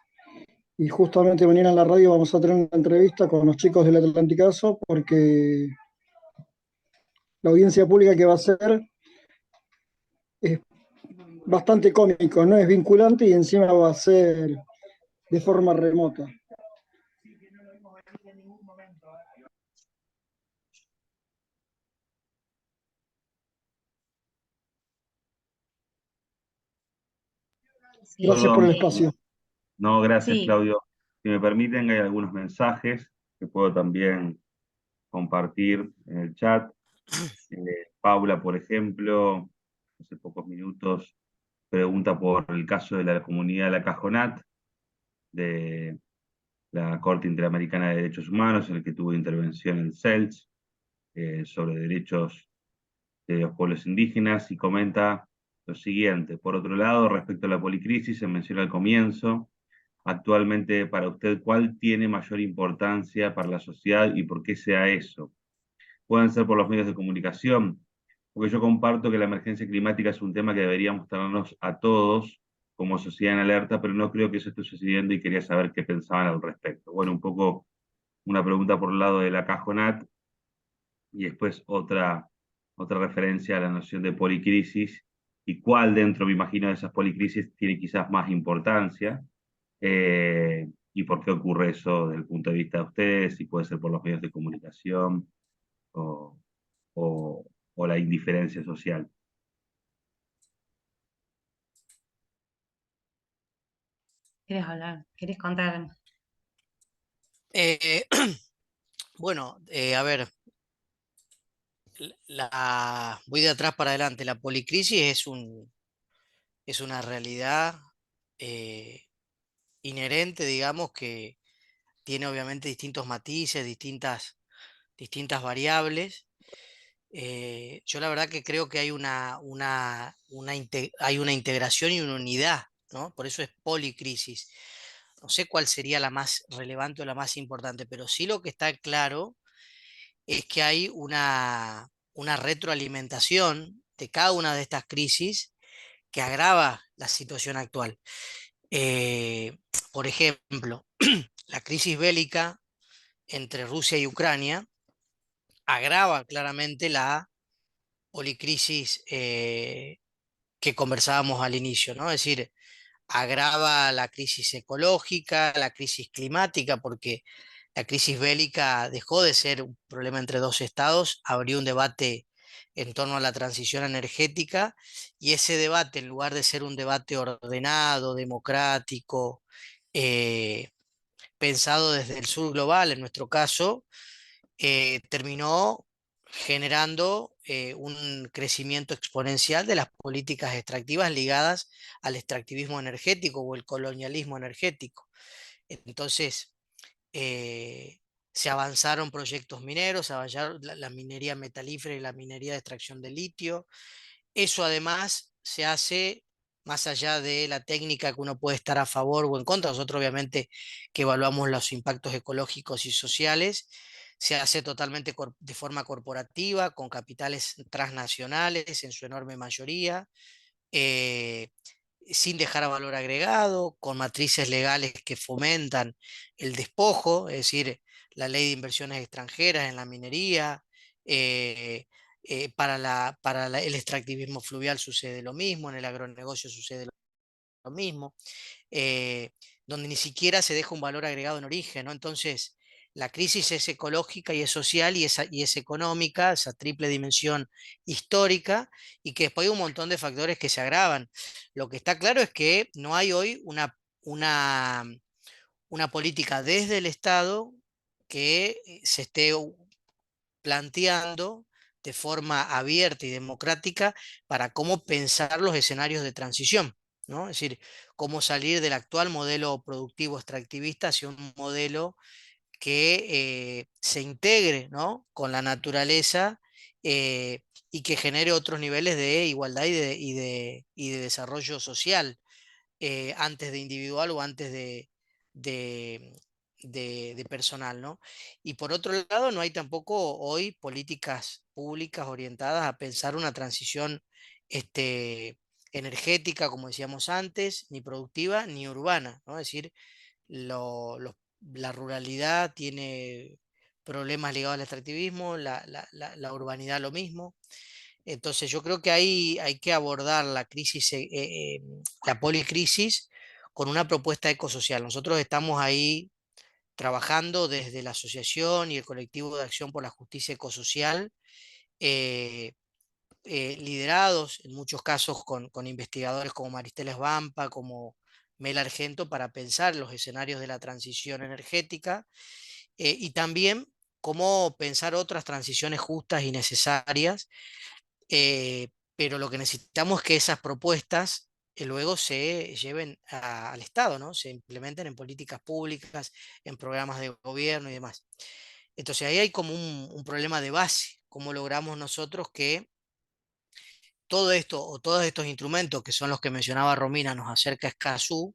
y justamente mañana en la radio vamos a tener una entrevista con los chicos del Atlanticazo, porque la audiencia pública que va a ser es bastante cómico, no es vinculante y encima va a ser de forma remota. Sí, Gracias por el Perdón, espacio. no, gracias sí, Claudio. Si me permiten, hay algunos mensajes que puedo también compartir en el chat. Paula, por ejemplo, hace pocos minutos, pregunta por el caso de la comunidad de la Cajonat, de la Corte Interamericana de Derechos Humanos, en el que tuvo intervención el CELS, sobre derechos de los pueblos indígenas, y comenta lo siguiente. Por otro lado, respecto a la policrisis, se menciona al comienzo. Actualmente, para usted, ¿cuál tiene mayor importancia para la sociedad y por qué sea eso? Pueden ser por los medios de comunicación, porque yo comparto que la emergencia climática es un tema que deberíamos tenernos a todos como sociedad en alerta, pero no creo que eso esté sucediendo y quería saber qué pensaban al respecto. Bueno, un poco una pregunta por el lado de la Cajonat y después otra referencia a la noción de policrisis y cuál dentro, me imagino, de esas policrisis tiene quizás más importancia, y por qué ocurre eso desde el punto de vista de ustedes, si puede ser por los medios de comunicación o, o, o la indiferencia social. ¿querés hablar? ¿Querés contar? Eh, bueno, a ver, voy de atrás para adelante. La policrisis es una realidad eh, inherente, digamos, que tiene obviamente distintos matices, distintas variables. Yo la verdad que creo que hay hay una integración y una unidad, ¿no? Por eso es policrisis. No sé cuál sería la más relevante o la más importante, pero sí lo que está claro es que hay una retroalimentación de cada una de estas crisis que agrava la situación actual. Eh, por ejemplo, la crisis bélica entre Rusia y Ucrania agrava claramente la policrisis que conversábamos al inicio, ¿no? Es decir, agrava la crisis ecológica, la crisis climática, porque la crisis bélica dejó de ser un problema entre dos estados, abrió un debate en torno a la transición energética, y ese debate, en lugar de ser un debate ordenado, democrático, eh, pensado desde el sur global, en nuestro caso, terminó generando un crecimiento exponencial de las políticas extractivas ligadas al extractivismo energético o el colonialismo energético. Entonces, se avanzaron proyectos mineros, avanzaron la minería metalífera y la minería de extracción de litio. Eso además se hace más allá de la técnica que uno puede estar a favor o en contra. Nosotros obviamente que evaluamos los impactos ecológicos y sociales, se hace totalmente de forma corporativa, con capitales transnacionales en su enorme mayoría, eh, sin dejar a valor agregado, con matrices legales que fomentan el despojo, es decir, la ley de inversiones extranjeras en la minería. eh, el extractivismo fluvial sucede lo mismo, en el agronegocio sucede lo mismo, eh, donde ni siquiera se deja un valor agregado en origen, ¿no? Entonces, la crisis es ecológica y es social y es económica, esa triple dimensión histórica, y que después hay un montón de factores que se agravan. Lo que está claro es que no hay hoy una política desde el Estado que se esté planteando de forma abierta y democrática para cómo pensar los escenarios de transición, ¿no? Es decir, cómo salir del actual modelo productivo extractivista hacia un modelo que se integre, ¿no?, con la naturaleza, y que genere otros niveles de igualdad y de desarrollo social, antes de individual o antes de, de personal, ¿no? Y por otro lado, no hay tampoco hoy políticas públicas orientadas a pensar una transición energética, como decíamos antes, ni productiva ni urbana, ¿no? Es decir, la ruralidad tiene problemas ligados al extractivismo, la urbanidad lo mismo. Entonces yo creo que ahí hay que abordar la crisis, la policrisis con una propuesta ecosocial. Nosotros estamos ahí trabajando desde la asociación y el colectivo de acción por la justicia ecosocial, eh, liderados en muchos casos con investigadores como Maristela Svampa, como Mel Argento, para pensar los escenarios de la transición energética, y también cómo pensar otras transiciones justas y necesarias, pero lo que necesitamos es que esas propuestas luego se lleven al Estado, ¿no? Se implementen en políticas públicas, en programas de gobierno y demás. Entonces ahí hay como un problema de base, cómo logramos nosotros que todo esto o todos estos instrumentos que son los que mencionaba Romina nos acerca a Escazú,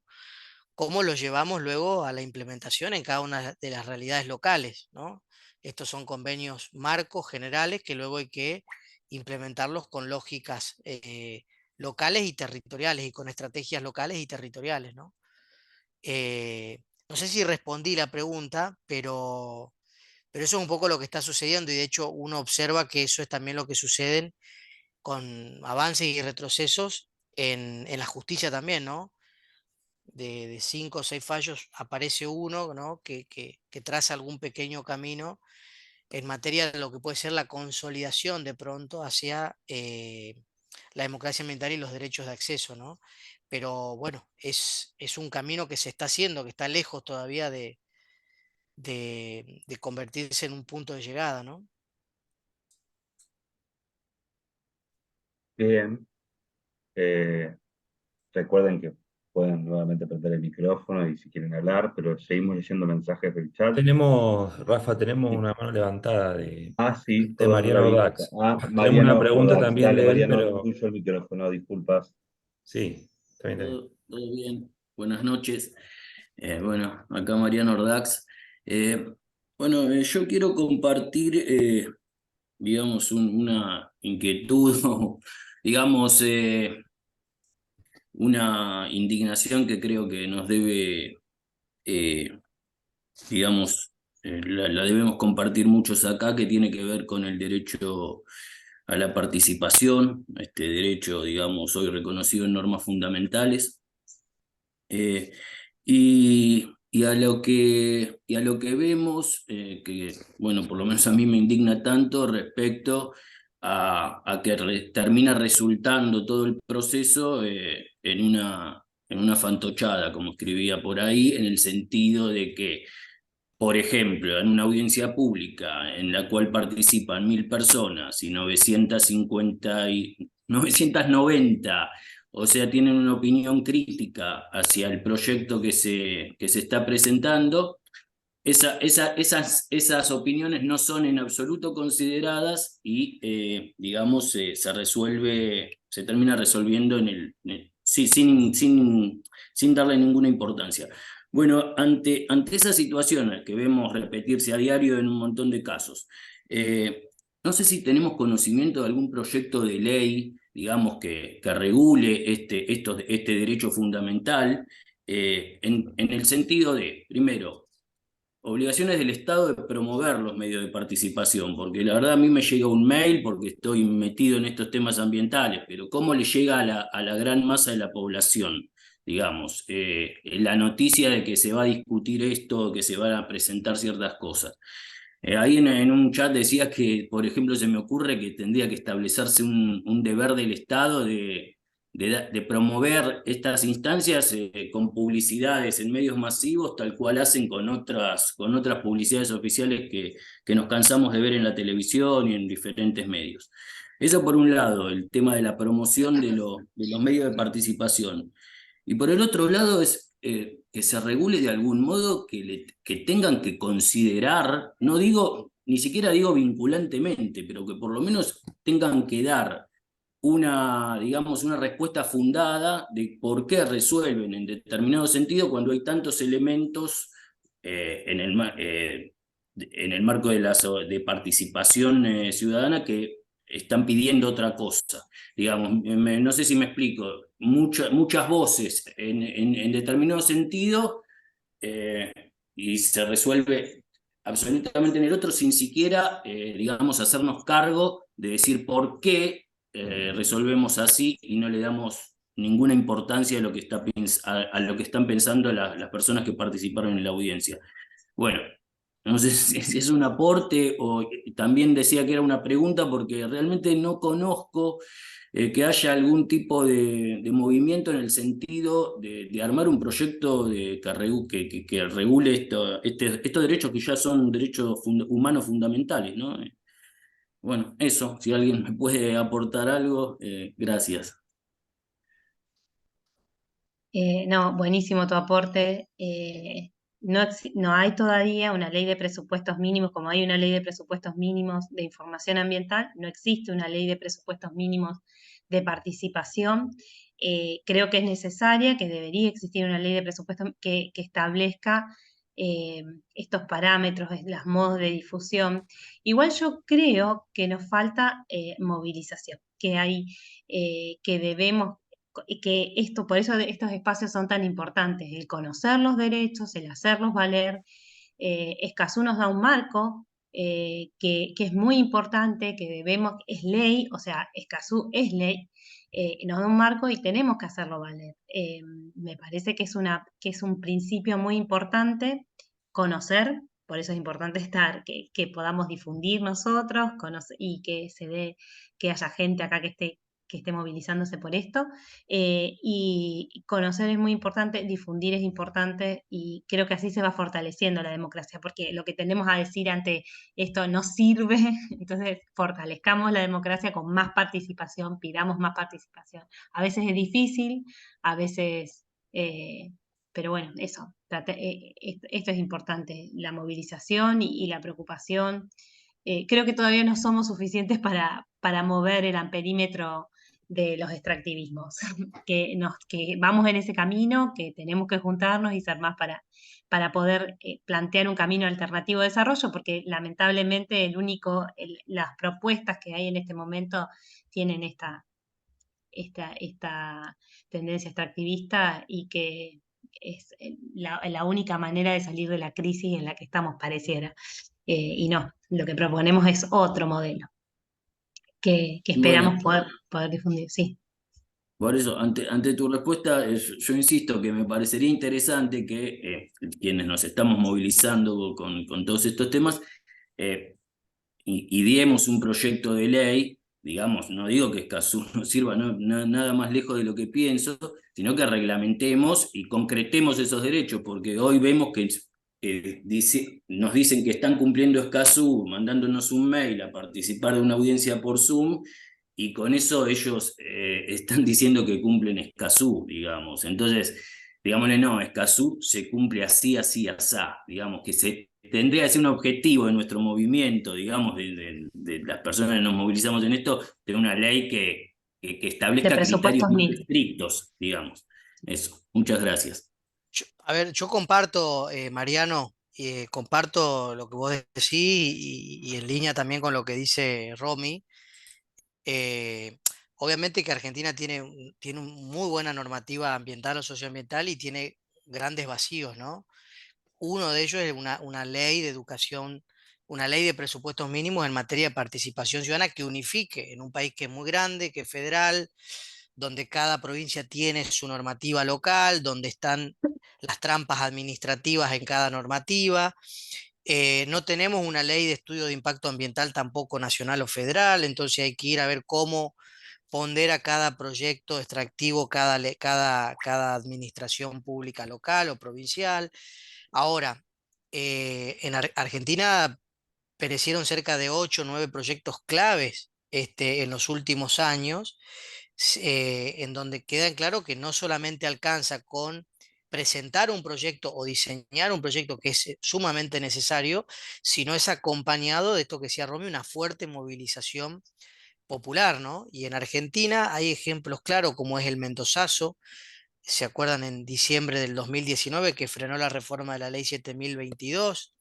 cómo los llevamos luego a la implementación en cada una de las realidades locales, ¿no? Estos son convenios marcos generales que luego hay que implementarlos con lógicas locales y territoriales y con estrategias locales y territoriales, ¿no? No sé si respondí la pregunta, pero eso es un poco lo que está sucediendo y de hecho uno observa que eso es también lo que sucede con avances y retrocesos en la justicia también, ¿no? De 5 o 6 fallos aparece uno, ¿no? Que traza algún pequeño camino en materia de lo que puede ser la consolidación de pronto hacia la democracia ambiental y los derechos de acceso, ¿no? Pero bueno, es un camino que se está haciendo, que está lejos todavía de convertirse en un punto de llegada, ¿no? Bien. Recuerden que pueden nuevamente prender el micrófono y si quieren hablar, pero seguimos leyendo mensajes del chat. Rafa, tenemos una mano levantada Sí, de perdón, no la Mariano vi. Dax. Tenemos una Mariano pregunta Rodax. también Dale, de él, Mariano, pero tuyo el micrófono, disculpas. sí, está bien, está bien. Todo bien, buenas noches. Bueno, acá Mariano Ordax. Yo quiero compartir, digamos, una inquietud, o, digamos, una indignación que creo que nos debe, eh, digamos, la debemos compartir muchos acá, que tiene que ver con el derecho a la participación, este derecho, digamos, hoy reconocido en normas fundamentales. Eh, y a lo que vemos, que bueno, por lo menos a mí me indigna tanto respecto a que termina resultando todo el proceso en una fantochada, como escribía por ahí, en el sentido de que, por ejemplo, en una audiencia pública en la cual participan 1000 personas y 990, o sea, tienen una opinión crítica hacia el proyecto que se está presentando, esas opiniones no son en absoluto consideradas y, digamos, se termina resolviendo sin darle ninguna importancia. Bueno, ante esa situación que vemos repetirse a diario en un montón de casos, no sé si tenemos conocimiento de algún proyecto de ley, digamos, que regule este derecho fundamental, en el sentido de, primero, obligaciones del Estado de promover los medios de participación, porque la verdad a mí me llega un mail porque estoy metido en estos temas ambientales, pero ¿cómo le llega a la gran masa de la población? Digamos, la noticia de que se va a discutir esto, que se van a presentar ciertas cosas. Ahí en un chat decías que, por ejemplo, se me ocurre que tendría que establecerse un deber del Estado de promover estas instancias con publicidades en medios masivos, tal cual hacen con otras publicidades oficiales que nos cansamos de ver en la televisión y en diferentes medios. Eso por un lado, el tema de la promoción de los medios de participación. Y por el otro lado es que se regule de algún modo, que tengan que considerar, no digo, ni siquiera digo vinculantemente, pero que por lo menos tengan que dar digamos, una respuesta fundada de por qué resuelven en determinado sentido cuando hay tantos elementos en el marco de participación ciudadana que están pidiendo otra cosa. Digamos, no sé si me explico, muchas voces en determinado sentido, y se resuelve absolutamente en el otro sin siquiera, digamos, hacernos cargo de decir por qué resolvemos así y no le damos ninguna importancia a lo que, a lo que están pensando las personas que participaron en la audiencia. Bueno, no sé si es un aporte o también decía que era una pregunta porque realmente no conozco que haya algún tipo de movimiento en el sentido de armar un proyecto que regule estos derechos que ya son derechos humanos fundamentales, ¿no? Bueno, eso, si alguien me puede aportar algo, gracias. No, buenísimo tu aporte. No hay todavía una ley de presupuestos mínimos, como hay una ley de presupuestos mínimos de información ambiental, no existe una ley de presupuestos mínimos de participación. Creo que es necesaria, que debería existir una ley de presupuestos que establezca estos parámetros, los modos de difusión. Igual yo creo que nos falta movilización, que debemos y que por eso estos espacios son tan importantes, el conocer los derechos, el hacerlos valer. Escazú nos da un marco que es muy importante, es ley, o sea, Escazú es ley, nos da un marco y tenemos que hacerlo valer. Me parece que es un principio muy importante conocer, por eso es importante que podamos difundir nosotros y que haya gente acá que esté movilizándose por esto. Y conocer es muy importante, difundir es importante y creo que así se va fortaleciendo la democracia, porque lo que tendemos a decir ante esto no sirve, entonces fortalezcamos la democracia con más participación, pidamos más participación. A veces es difícil, a veces, pero bueno, eso, esto es importante, la movilización y la preocupación. Creo que todavía no somos suficientes para mover el amperímetro de los extractivismos, que vamos en ese camino, que tenemos que juntarnos y ser más para poder plantear un camino alternativo de desarrollo, porque lamentablemente las propuestas que hay en este momento tienen esta tendencia extractivista y que es la única manera de salir de la crisis en la que estamos, pareciera. Y no, lo que proponemos es otro modelo que esperamos Bueno, poder difundir, sí. por eso, ante tu respuesta, yo insisto que me parecería interesante que quienes nos estamos movilizando con todos estos temas ideemos un proyecto de ley, digamos, no digo que Escazú no sirva nada más lejos de lo que pienso, sino que reglamentemos y concretemos esos derechos, porque hoy vemos que nos dicen que están cumpliendo Escazú, mandándonos un mail a participar de una audiencia por Zoom, y con eso ellos están diciendo que cumplen Escazú, digamos. Entonces, digámosle, no, Escazú se cumple así, así, asá, digamos, tendría que ser un objetivo de nuestro movimiento, digamos, de las personas que nos movilizamos en esto, de una ley que De establezca criterios presupuestos más mínimos. estrictos, digamos. Eso, muchas gracias. A ver, yo comparto, Mariano, comparto lo que vos decís y en línea también con lo que dice Romy. Eh, Obviamente que Argentina tiene una muy buena normativa ambiental o socioambiental y tiene grandes vacíos, ¿no? Uno de ellos es una ley de educación, una ley de presupuestos mínimos en materia de participación ciudadana que unifique en un país que es muy grande, que es federal, donde cada provincia tiene su normativa local, donde están las trampas administrativas en cada normativa. No tenemos una ley de estudio de impacto ambiental tampoco nacional o federal, entonces hay que ir a ver cómo pondera cada proyecto extractivo, cada administración pública local o provincial. Ahora, en Argentina perecieron cerca de 8 o 9 proyectos claves en los últimos años, en donde queda en claro que no solamente alcanza con presentar un proyecto o diseñar un proyecto que es sumamente necesario, sino es acompañado de esto que decía Romy, una fuerte movilización popular, ¿no? Y en Argentina hay ejemplos claros como es el Mendozazo. ¿Se acuerdan en diciembre del 2019 que frenó la reforma de la ley 7022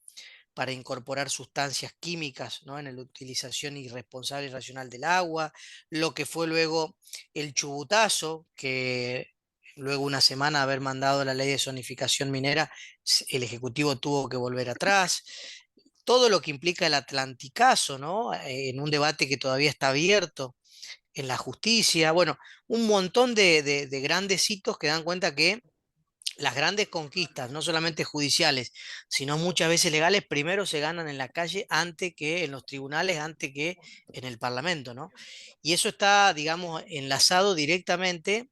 para incorporar sustancias químicas, ¿no? En la utilización irresponsable y racional del agua? Lo que fue luego el Chubutazo, que luego una semana de haber mandado la ley de zonificación minera, el Ejecutivo tuvo que volver atrás. Todo lo que implica el Atlanticazo, ¿no? En un debate que todavía está abierto en la justicia, bueno, un montón de grandes hitos que dan cuenta que las grandes conquistas, no solamente judiciales, sino muchas veces legales, primero se ganan en la calle antes que en los tribunales, antes que en el Parlamento, ¿no? Y eso está, digamos, enlazado directamente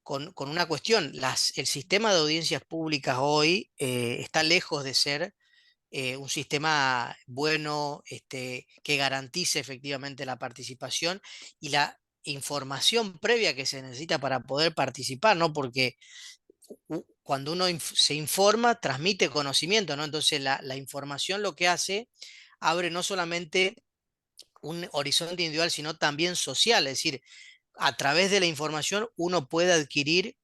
con una cuestión. El sistema de audiencias públicas hoy está lejos de ser un sistema bueno, que garantice efectivamente la participación y la información previa que se necesita para poder participar, ¿no? Porque cuando uno se informa, transmite conocimiento, ¿no? Entonces la información lo que hace, abre no solamente un horizonte individual, sino también social, es decir, a través de la información uno puede adquirir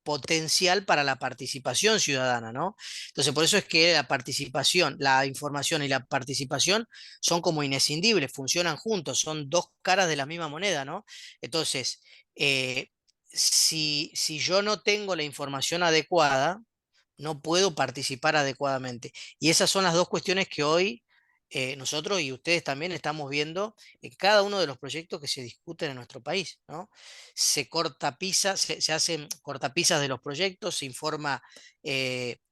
potencial para la participación ciudadana, ¿no? Entonces, por eso es que la participación, la información y la participación son como inescindibles, funcionan juntos, son dos caras de la misma moneda, ¿no? Entonces, eh, si yo no tengo la información adecuada, no puedo participar adecuadamente. Y esas son las dos cuestiones que hoy nosotros y ustedes también estamos viendo en cada uno de los proyectos que se discuten en nuestro país, ¿no? Se hacen cortapisas de los proyectos, se informa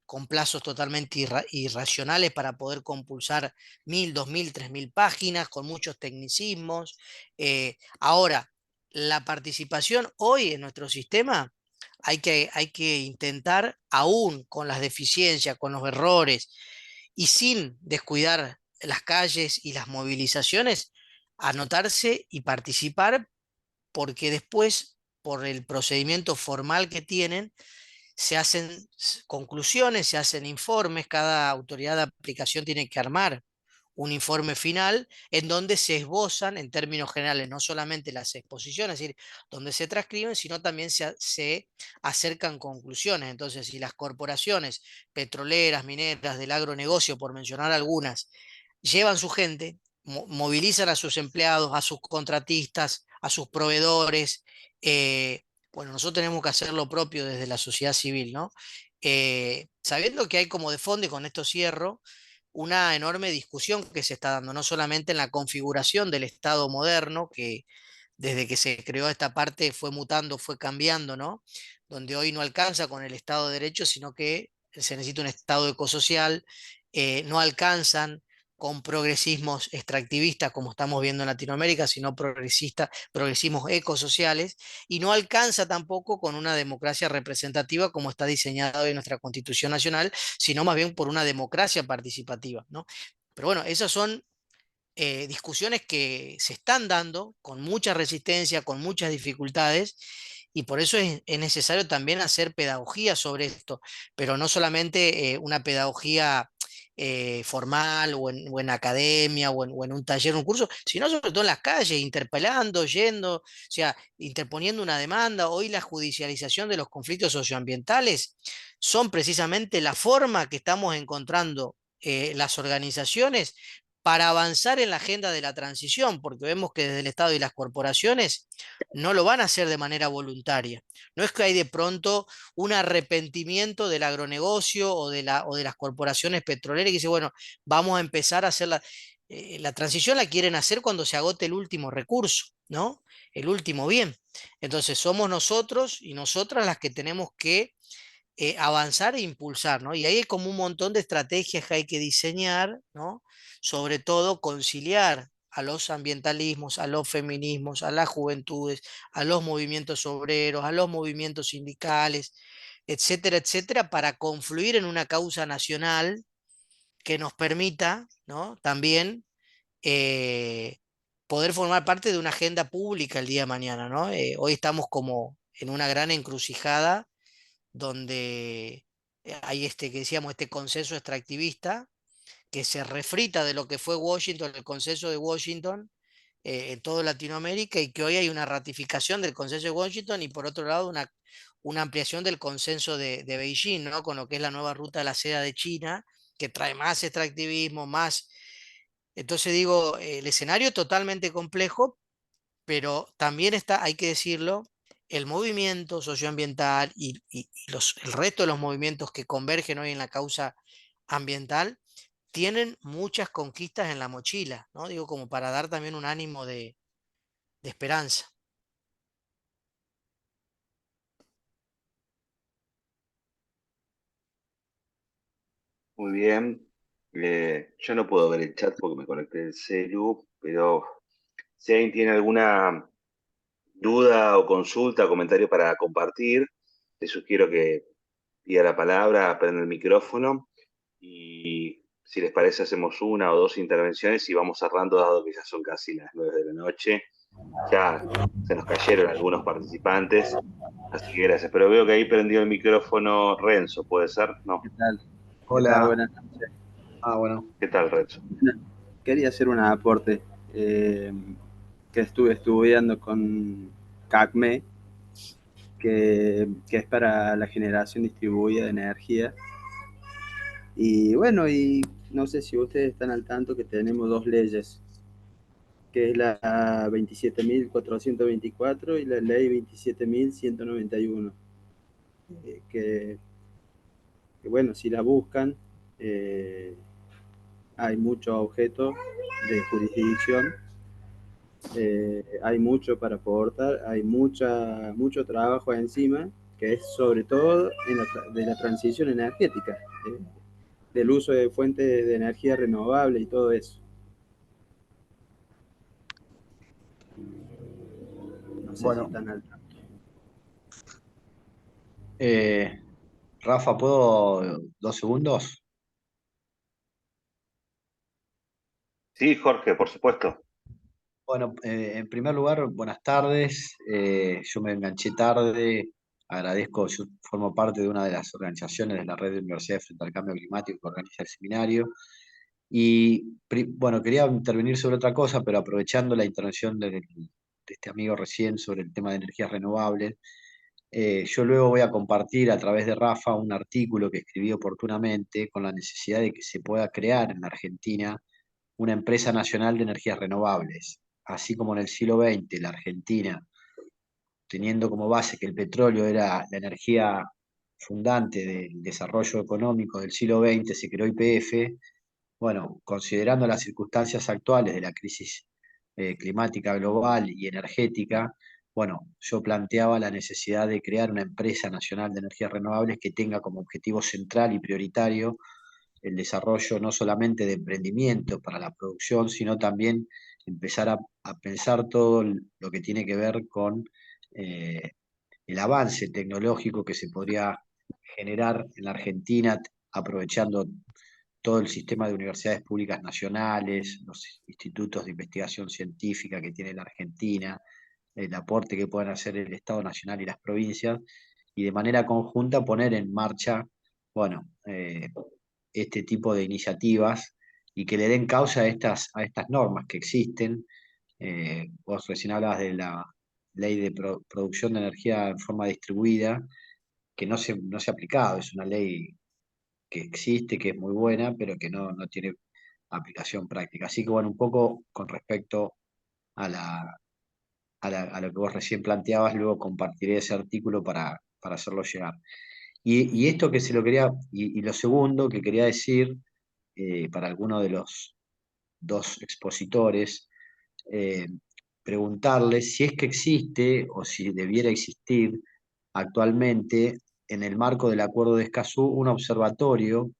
con plazos totalmente irracionales para poder compulsar 1000, 2000, 3000 páginas, con muchos tecnicismos. Ahora, la participación hoy en nuestro sistema hay que intentar, aún con las deficiencias, con los errores y sin descuidar las calles y las movilizaciones, anotarse y participar, porque después, por el procedimiento formal que tienen, se hacen conclusiones, se hacen informes, cada autoridad de aplicación tiene que armar un informe final en donde se esbozan en términos generales no solamente las exposiciones, es decir, donde se transcriben, sino también se acercan conclusiones. Entonces, si las corporaciones petroleras, mineras, del agronegocio, por mencionar algunas, llevan su gente, movilizan a sus empleados, a sus contratistas, a sus proveedores, bueno, nosotros tenemos que hacer lo propio desde la sociedad civil, ¿no? Sabiendo que hay como de fondo, y con esto cierro, una enorme discusión que se está dando, no solamente en la configuración del Estado moderno, que desde que se creó esta parte fue mutando, fue cambiando, ¿no? Donde hoy no alcanza con el Estado de Derecho, sino que se necesita un Estado ecosocial, no alcanzan con progresismos extractivistas como estamos viendo en Latinoamérica, sino progresismos ecosociales, y no alcanza tampoco con una democracia representativa como está diseñada hoy en nuestra Constitución Nacional, sino más bien por una democracia participativa, ¿no? Pero bueno, esas son discusiones que se están dando con mucha resistencia, con muchas dificultades, y por eso es necesario también hacer pedagogía sobre esto, pero no solamente una pedagogía formal o en academia o en un taller, un curso, sino sobre todo en las calles, interpelando, yendo, o sea, interponiendo una demanda. Hoy la judicialización de los conflictos socioambientales son precisamente la forma que estamos encontrando las organizaciones para avanzar en la agenda de la transición, porque vemos que desde el Estado y las corporaciones no lo van a hacer de manera voluntaria. No es que hay de pronto un arrepentimiento del agronegocio o de las corporaciones petroleras que dice, bueno, vamos a empezar a hacer la transición, la quieren hacer cuando se agote el último recurso, ¿no? El último bien. Entonces somos nosotros y nosotras las que tenemos que avanzar e impulsar, ¿no? Y ahí hay como un montón de estrategias que hay que diseñar, ¿no? Sobre todo conciliar a los ambientalismos, a los feminismos, a las juventudes, a los movimientos obreros, a los movimientos sindicales, etcétera, etcétera, para confluir en una causa nacional que nos permita, ¿no? También eh, poder formar parte de una agenda pública el día de mañana, ¿no? Hoy estamos como en una gran encrucijada donde hay que decíamos, este consenso extractivista que se refrita de lo que fue Washington, el consenso de Washington en toda Latinoamérica, y que hoy hay una ratificación del consenso de Washington y por otro lado una ampliación del consenso de Beijing, ¿no? Con lo que es la nueva ruta de la seda de China, que trae más extractivismo, más... Entonces digo, el escenario es totalmente complejo, pero también está, hay que decirlo, el movimiento socioambiental y el resto de los movimientos que convergen hoy en la causa ambiental tienen muchas conquistas en la mochila, ¿no? Digo, como para dar también un ánimo de esperanza. Muy bien. Yo no puedo ver el chat porque me conecté del celu, pero si alguien tiene alguna duda o consulta o comentario para compartir, te sugiero que pida la palabra, prenda el micrófono y si les parece hacemos una o dos intervenciones y vamos cerrando dado que ya son casi las 9 de la noche. Ya se nos cayeron algunos participantes, así que gracias. Pero veo que ahí prendió el micrófono Renzo, ¿puede ser? No. ¿Qué tal? ¿Qué tal? Hola. Buenas noches. Bueno. ¿Qué tal, Renzo? Quería hacer un aporte que estuve estudiando con CACME, que es para la generación distribuida de energía. Y bueno, y no sé si ustedes están al tanto que tenemos dos leyes, que es la 27.424 y la ley 27.191, que bueno, si la buscan, hay muchos objetos de jurisdicción, hay mucho para aportar, hay mucho trabajo encima, que es sobre todo de la transición energética, del uso de fuentes de energía renovable y todo eso. No sé si están al tanto. Rafa, ¿puedo 2 segundos? Sí, Jorge, por supuesto. Bueno, en primer lugar, buenas tardes. Yo me enganché tarde. Agradezco, yo formo parte de una de las organizaciones de la Red de Universidades frente al Cambio Climático que organiza el seminario. Y bueno, quería intervenir sobre otra cosa, pero aprovechando la intervención de este amigo recién sobre el tema de energías renovables, yo luego voy a compartir a través de Rafa un artículo que escribí oportunamente con la necesidad de que se pueda crear en la Argentina una empresa nacional de energías renovables. Así como en el siglo XX la Argentina, teniendo como base que el petróleo era la energía fundante del desarrollo económico del siglo XX, se creó YPF. Bueno, considerando las circunstancias actuales de la crisis climática global y energética, bueno, yo planteaba la necesidad de crear una empresa nacional de energías renovables que tenga como objetivo central y prioritario el desarrollo no solamente de emprendimiento para la producción, sino también empezar a pensar todo lo que tiene que ver con eh, el avance tecnológico que se podría generar en la Argentina, aprovechando todo el sistema de universidades públicas nacionales, los institutos de investigación científica que tiene la Argentina, el aporte que pueden hacer el Estado Nacional y las provincias, y de manera conjunta poner en marcha, bueno, este tipo de iniciativas y que le den causa a estas normas que existen. Vos recién hablabas de la ley de producción de energía en forma distribuida, que no se ha aplicado, es una ley que existe, que es muy buena, pero que no tiene aplicación práctica. Así que bueno, un poco con respecto a, a lo que vos recién planteabas, luego compartiré ese artículo para hacerlo llegar. Y esto que se lo quería, y lo segundo que quería decir, para alguno de los dos expositores, eh, preguntarles si es que existe o si debiera existir actualmente en el marco del Acuerdo de Escazú un observatorio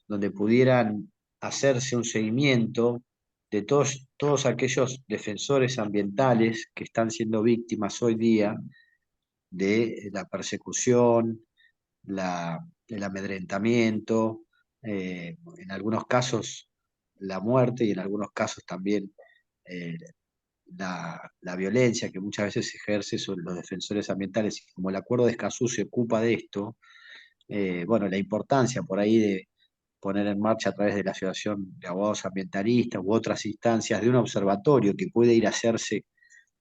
donde pudieran hacerse un seguimiento de todos aquellos defensores ambientales que están siendo víctimas hoy día de la persecución, el amedrentamiento, en algunos casos la muerte y en algunos casos también eh, la violencia que muchas veces se ejerce sobre los defensores ambientales. Y como el Acuerdo de Escazú se ocupa de esto, bueno, la importancia por ahí de poner en marcha a través de la Asociación de Abogados Ambientalistas u otras instancias de un observatorio que puede ir a hacerse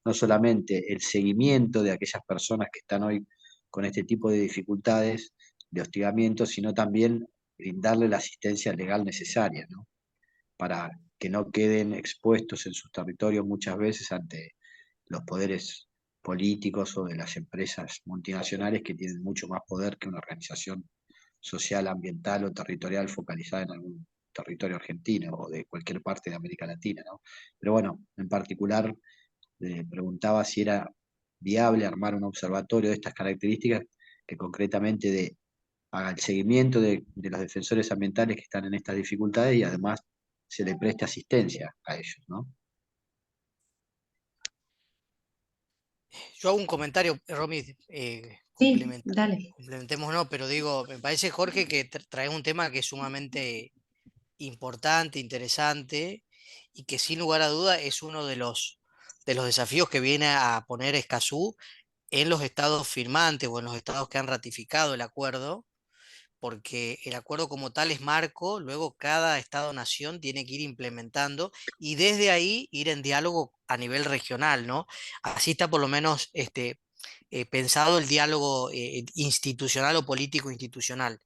no solamente el seguimiento de aquellas personas que están hoy con este tipo de dificultades, de hostigamiento, sino también brindarle la asistencia legal necesaria, ¿no? Para que no queden expuestos en sus territorios muchas veces ante los poderes políticos o de las empresas multinacionales que tienen mucho más poder que una organización social, ambiental o territorial focalizada en algún territorio argentino o de cualquier parte de América Latina, ¿no? Pero bueno, en particular preguntaba si era viable armar un observatorio de estas características que concretamente haga el seguimiento de los defensores ambientales que están en estas dificultades y además se le preste asistencia a ellos, ¿no? Yo hago un comentario, Romy, Sí, dale. complementemos, no, pero digo, me parece, Jorge, que traes un tema que es sumamente importante, interesante, y que sin lugar a duda es uno de los desafíos que viene a poner Escazú en los estados firmantes o en los estados que han ratificado el acuerdo, porque el acuerdo como tal es marco, luego cada estado-nación tiene que ir implementando y desde ahí ir en diálogo a nivel regional, ¿no? Así está por lo menos pensado el diálogo institucional o político institucional.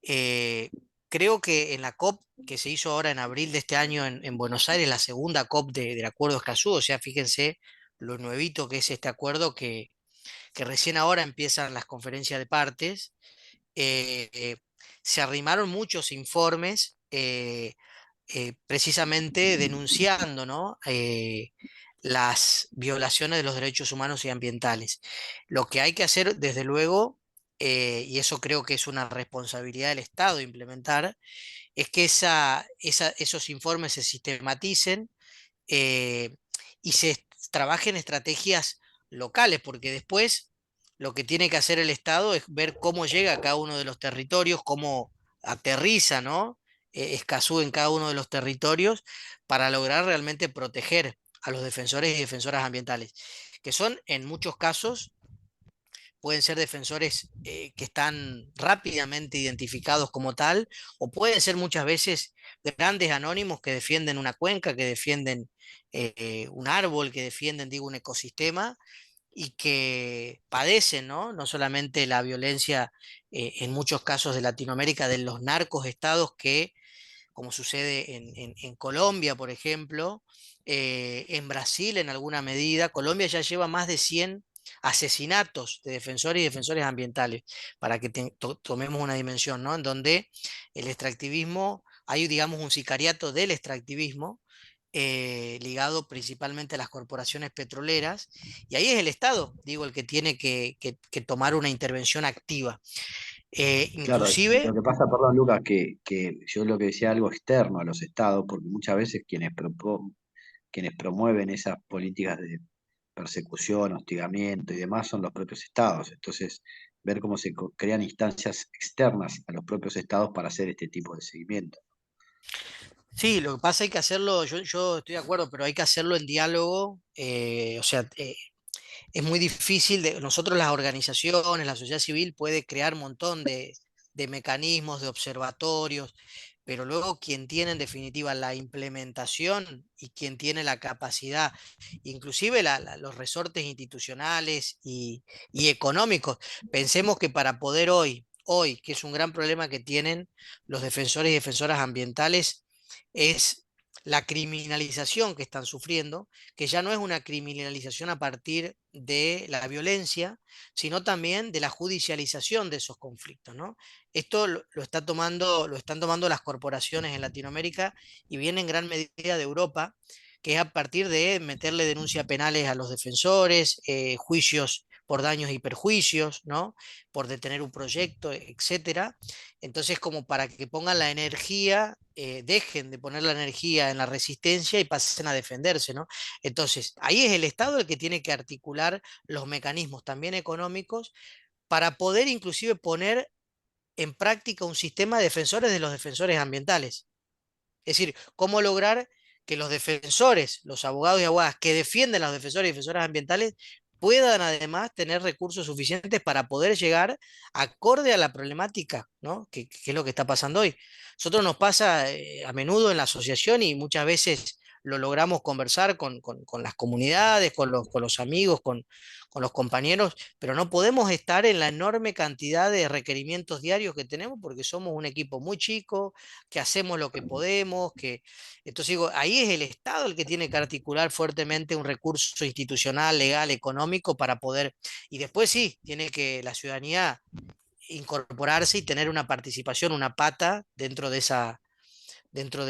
Eh, Creo que en la COP que se hizo ahora en abril de este año en Buenos Aires, la segunda COP del Acuerdo de Escazú, o sea, fíjense lo nuevito que es este acuerdo que recién ahora empiezan las conferencias de partes. eh, eh, Se arrimaron muchos informes precisamente denunciando, ¿no? Las violaciones de los derechos humanos y ambientales. Lo que hay que hacer, desde luego, y eso creo que es una responsabilidad del Estado implementar, es que esos informes se sistematicen eh, y se trabajen estrategias locales, porque después lo que tiene que hacer el Estado es ver cómo llega a cada uno de los territorios, cómo aterriza, ¿no? Escazú en cada uno de los territorios para lograr realmente proteger a los defensores y defensoras ambientales, que son en muchos casos pueden ser defensores que están rápidamente identificados como tal, o pueden ser muchas veces grandes anónimos que defienden una cuenca, que defienden un árbol, que defienden, digo, un ecosistema y que padecen, ¿no? No solamente la violencia en muchos casos de Latinoamérica, de los narcos estados que como sucede en Colombia, por ejemplo, en Brasil en alguna medida. Colombia ya lleva más de 100 asesinatos de defensores y defensores ambientales, para que tomemos una dimensión, ¿no? En donde el extractivismo, hay, digamos, un sicariato del extractivismo, ligado principalmente a las corporaciones petroleras, y ahí es el Estado, digo, el que tiene que tomar una intervención activa. Claro, Inclusive, lo que pasa, perdón, Lucas, que yo lo que decía algo externo a los estados, porque muchas veces quienes promueven esas políticas de persecución, hostigamiento y demás son los propios estados. Entonces, ver cómo se crean instancias externas a los propios estados para hacer este tipo de seguimiento. sí, lo que pasa hay que hacerlo, yo estoy de acuerdo, pero hay que hacerlo en diálogo, o sea, es muy difícil, nosotros las organizaciones, la sociedad civil puede crear un montón de mecanismos, de observatorios, pero luego quien tiene en definitiva la implementación y quien tiene la capacidad, inclusive los resortes institucionales y económicos, pensemos que para poder hoy, que es un gran problema que tienen los defensores y defensoras ambientales, es la criminalización que están sufriendo, que ya no es una criminalización a partir de la violencia, sino también de la judicialización de esos conflictos, ¿no? Esto lo están tomando las corporaciones en Latinoamérica y viene en gran medida de Europa, que es a partir de meterle denuncias penales a los defensores, juicios por daños y perjuicios, ¿no? Por detener un proyecto, etcétera. Entonces, como para que pongan la energía, dejen de poner la energía en la resistencia y pasen a defenderse, ¿no? Entonces, ahí es el Estado el que tiene que articular los mecanismos también económicos para poder inclusive poner en práctica un sistema de defensores de los defensores ambientales. Es decir, cómo lograr que los defensores, los abogados y abogadas que defienden a los defensores y defensoras ambientales puedan además tener recursos suficientes para poder llegar acorde a la problemática, ¿no? Que es lo que está pasando hoy. Nosotros nos pasa a menudo en la asociación y muchas veces lo logramos conversar con las comunidades, con los amigos, con los compañeros, pero no podemos estar en la enorme cantidad de requerimientos diarios que tenemos porque somos un equipo muy chico, que hacemos lo que podemos, que entonces digo, ahí es el Estado el que tiene que articular fuertemente un recurso institucional, legal, económico para poder, y después sí, tiene que la ciudadanía incorporarse y tener una participación, una pata dentro de ese, dentro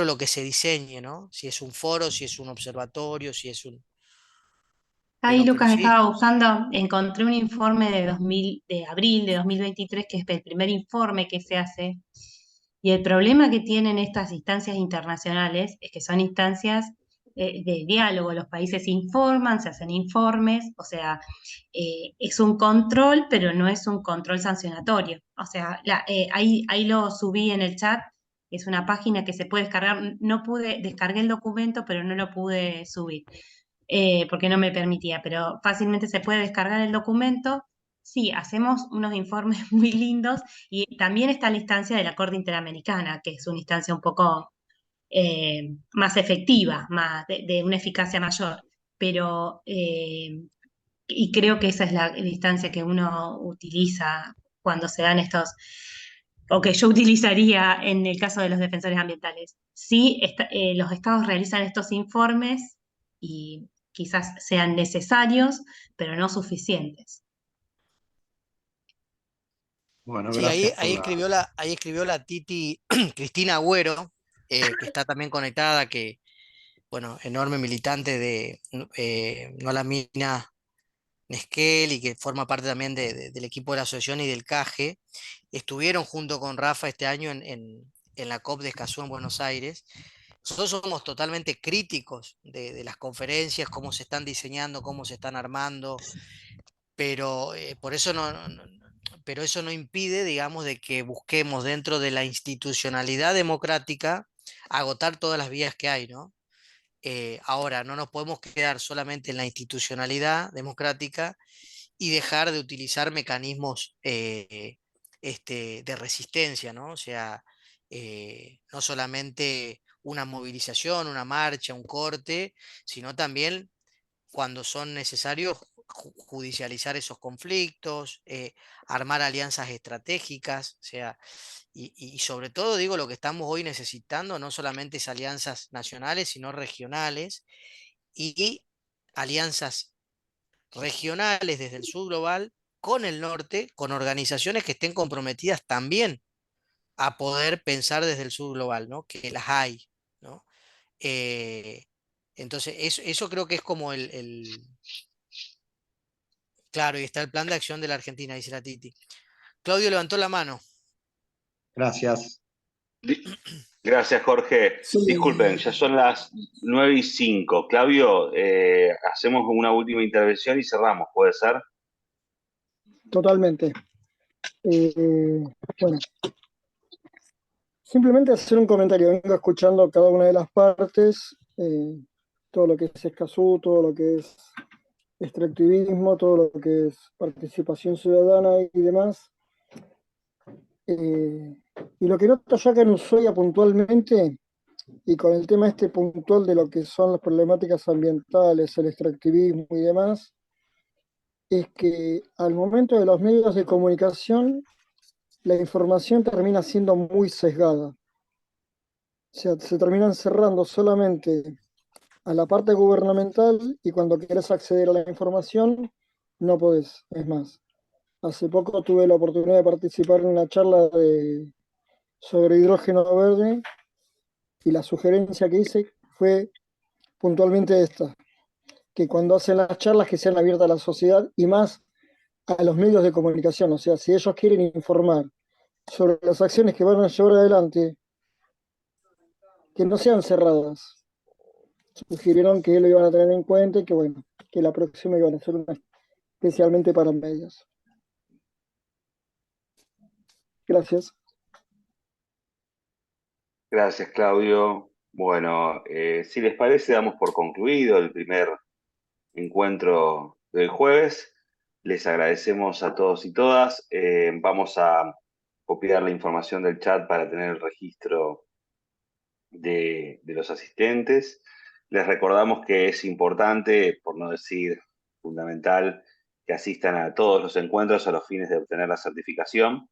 de lo que se diseñe, ¿no? Si es un foro, si es un observatorio, si es un... Ahí, pero Lucas, sí, estaba buscando, encontré un informe de abril de 2023, que es el primer informe que se hace, y el problema que tienen estas instancias internacionales es que son instancias de diálogo. Los países informan, se hacen informes, o sea, es un control, pero no es un control sancionatorio. O sea, ahí lo subí en el chat, es una página que se puede descargar. No pude, descargué el documento, pero no lo pude subir porque no me permitía, pero fácilmente se puede descargar el documento. Sí, hacemos unos informes muy lindos y también está la instancia de la Corte Interamericana, que es una instancia un poco más efectiva, más de una eficacia mayor, pero y creo que esa es la instancia que uno utiliza cuando se dan estos, o que yo utilizaría en el caso de los defensores ambientales. Sí, los estados realizan estos informes y quizás sean necesarios, pero no suficientes. Bueno, sí, gracias por la... ahí escribió la Titi Cristina Agüero, que está también conectada, que, bueno, enorme militante de No a la Mina Nesquel y que forma parte también del equipo de la asociación y del CAGE. Estuvieron junto con Rafa este año en la COP de Escazú en Buenos Aires. Nosotros somos totalmente críticos de las conferencias, cómo se están diseñando, cómo se están armando, pero por eso pero eso no impide, digamos, de que busquemos dentro de la institucionalidad democrática agotar todas las vías que hay, ¿no? Ahora, no nos podemos quedar solamente en la institucionalidad democrática y dejar de utilizar mecanismos de resistencia, ¿no? O sea, no solamente una movilización, una marcha, un corte, sino también cuando son necesarios judicializar esos conflictos, armar alianzas estratégicas, o sea, y sobre todo digo lo que estamos hoy necesitando, no solamente es alianzas nacionales, sino regionales y alianzas regionales desde el sur global con el norte, con organizaciones que estén comprometidas también a poder pensar desde el sur global, ¿no? Que las hay, ¿no? Eh, entonces, eso creo que es como claro, y está el plan de acción de la Argentina, dice la Titi. Claudio levantó la mano. Gracias. Gracias, Jorge. Sí, Disculpen, ya son las 9:05. Claudio, hacemos una última intervención y cerramos, ¿puede ser? totalmente. Bueno, simplemente hacer un comentario. Vengo escuchando cada una de las partes, todo lo que es Escazú, todo lo que es extractivismo, todo lo que es participación ciudadana y demás. Y lo que noto yo acá en Ushuaia puntualmente, y con el tema este puntual de lo que son las problemáticas ambientales, el extractivismo y demás, es que al momento de los medios de comunicación, la información termina siendo muy sesgada. O sea, se terminan cerrando solamente a la parte gubernamental y cuando quieres acceder a la información, no podés. Es más, hace poco tuve la oportunidad de participar en una charla sobre hidrógeno verde y la sugerencia que hice fue puntualmente esta, que cuando hacen las charlas que sean abiertas a la sociedad y más a los medios de comunicación. O sea, si ellos quieren informar sobre las acciones que van a llevar adelante, que no sean cerradas. Sugirieron que lo iban a tener en cuenta y que bueno, que la próxima iban a hacer una especialmente para medios. Gracias. Gracias, Claudio. Bueno, si les parece, damos por concluido el primer encuentro del jueves. Les agradecemos a todos y todas. Vamos a copiar la información del chat para tener el registro de los asistentes. Les recordamos que es importante, por no decir fundamental, que asistan a todos los encuentros a los fines de obtener la certificación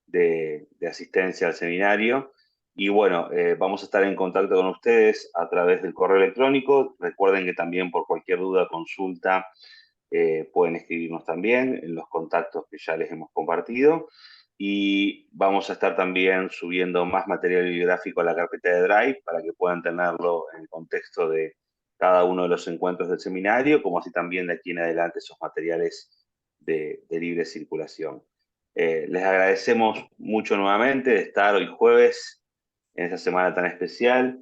de asistencia al seminario. Y bueno, vamos a estar en contacto con ustedes a través del correo electrónico. Recuerden que también por cualquier duda, consulta, pueden escribirnos también en los contactos que ya les hemos compartido. Y vamos a estar también subiendo más material bibliográfico a la carpeta de Drive para que puedan tenerlo en el contexto de cada uno de los encuentros del seminario, como así también de aquí en adelante esos materiales de libre circulación. Les agradecemos mucho nuevamente de estar hoy jueves en esta semana tan especial,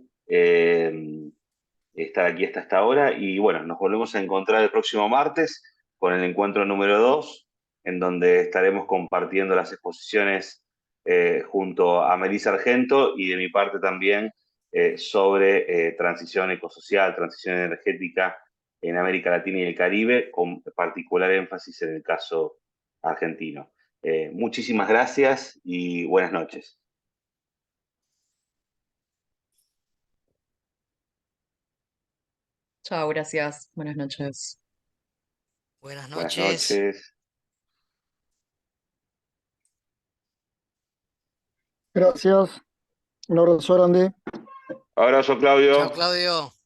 estar aquí hasta esta hora, y bueno, nos volvemos a encontrar el próximo martes con el encuentro número 2, en donde estaremos compartiendo las exposiciones junto a Melissa Argento y de mi parte también sobre transición ecosocial, transición energética en América Latina y el Caribe, con particular énfasis en el caso argentino. Muchísimas gracias y buenas noches. Chao, gracias. Buenas noches. Buenas Buenas noches. noches. Gracias. Un abrazo grande. Abrazo, Claudio. Chao, Claudio.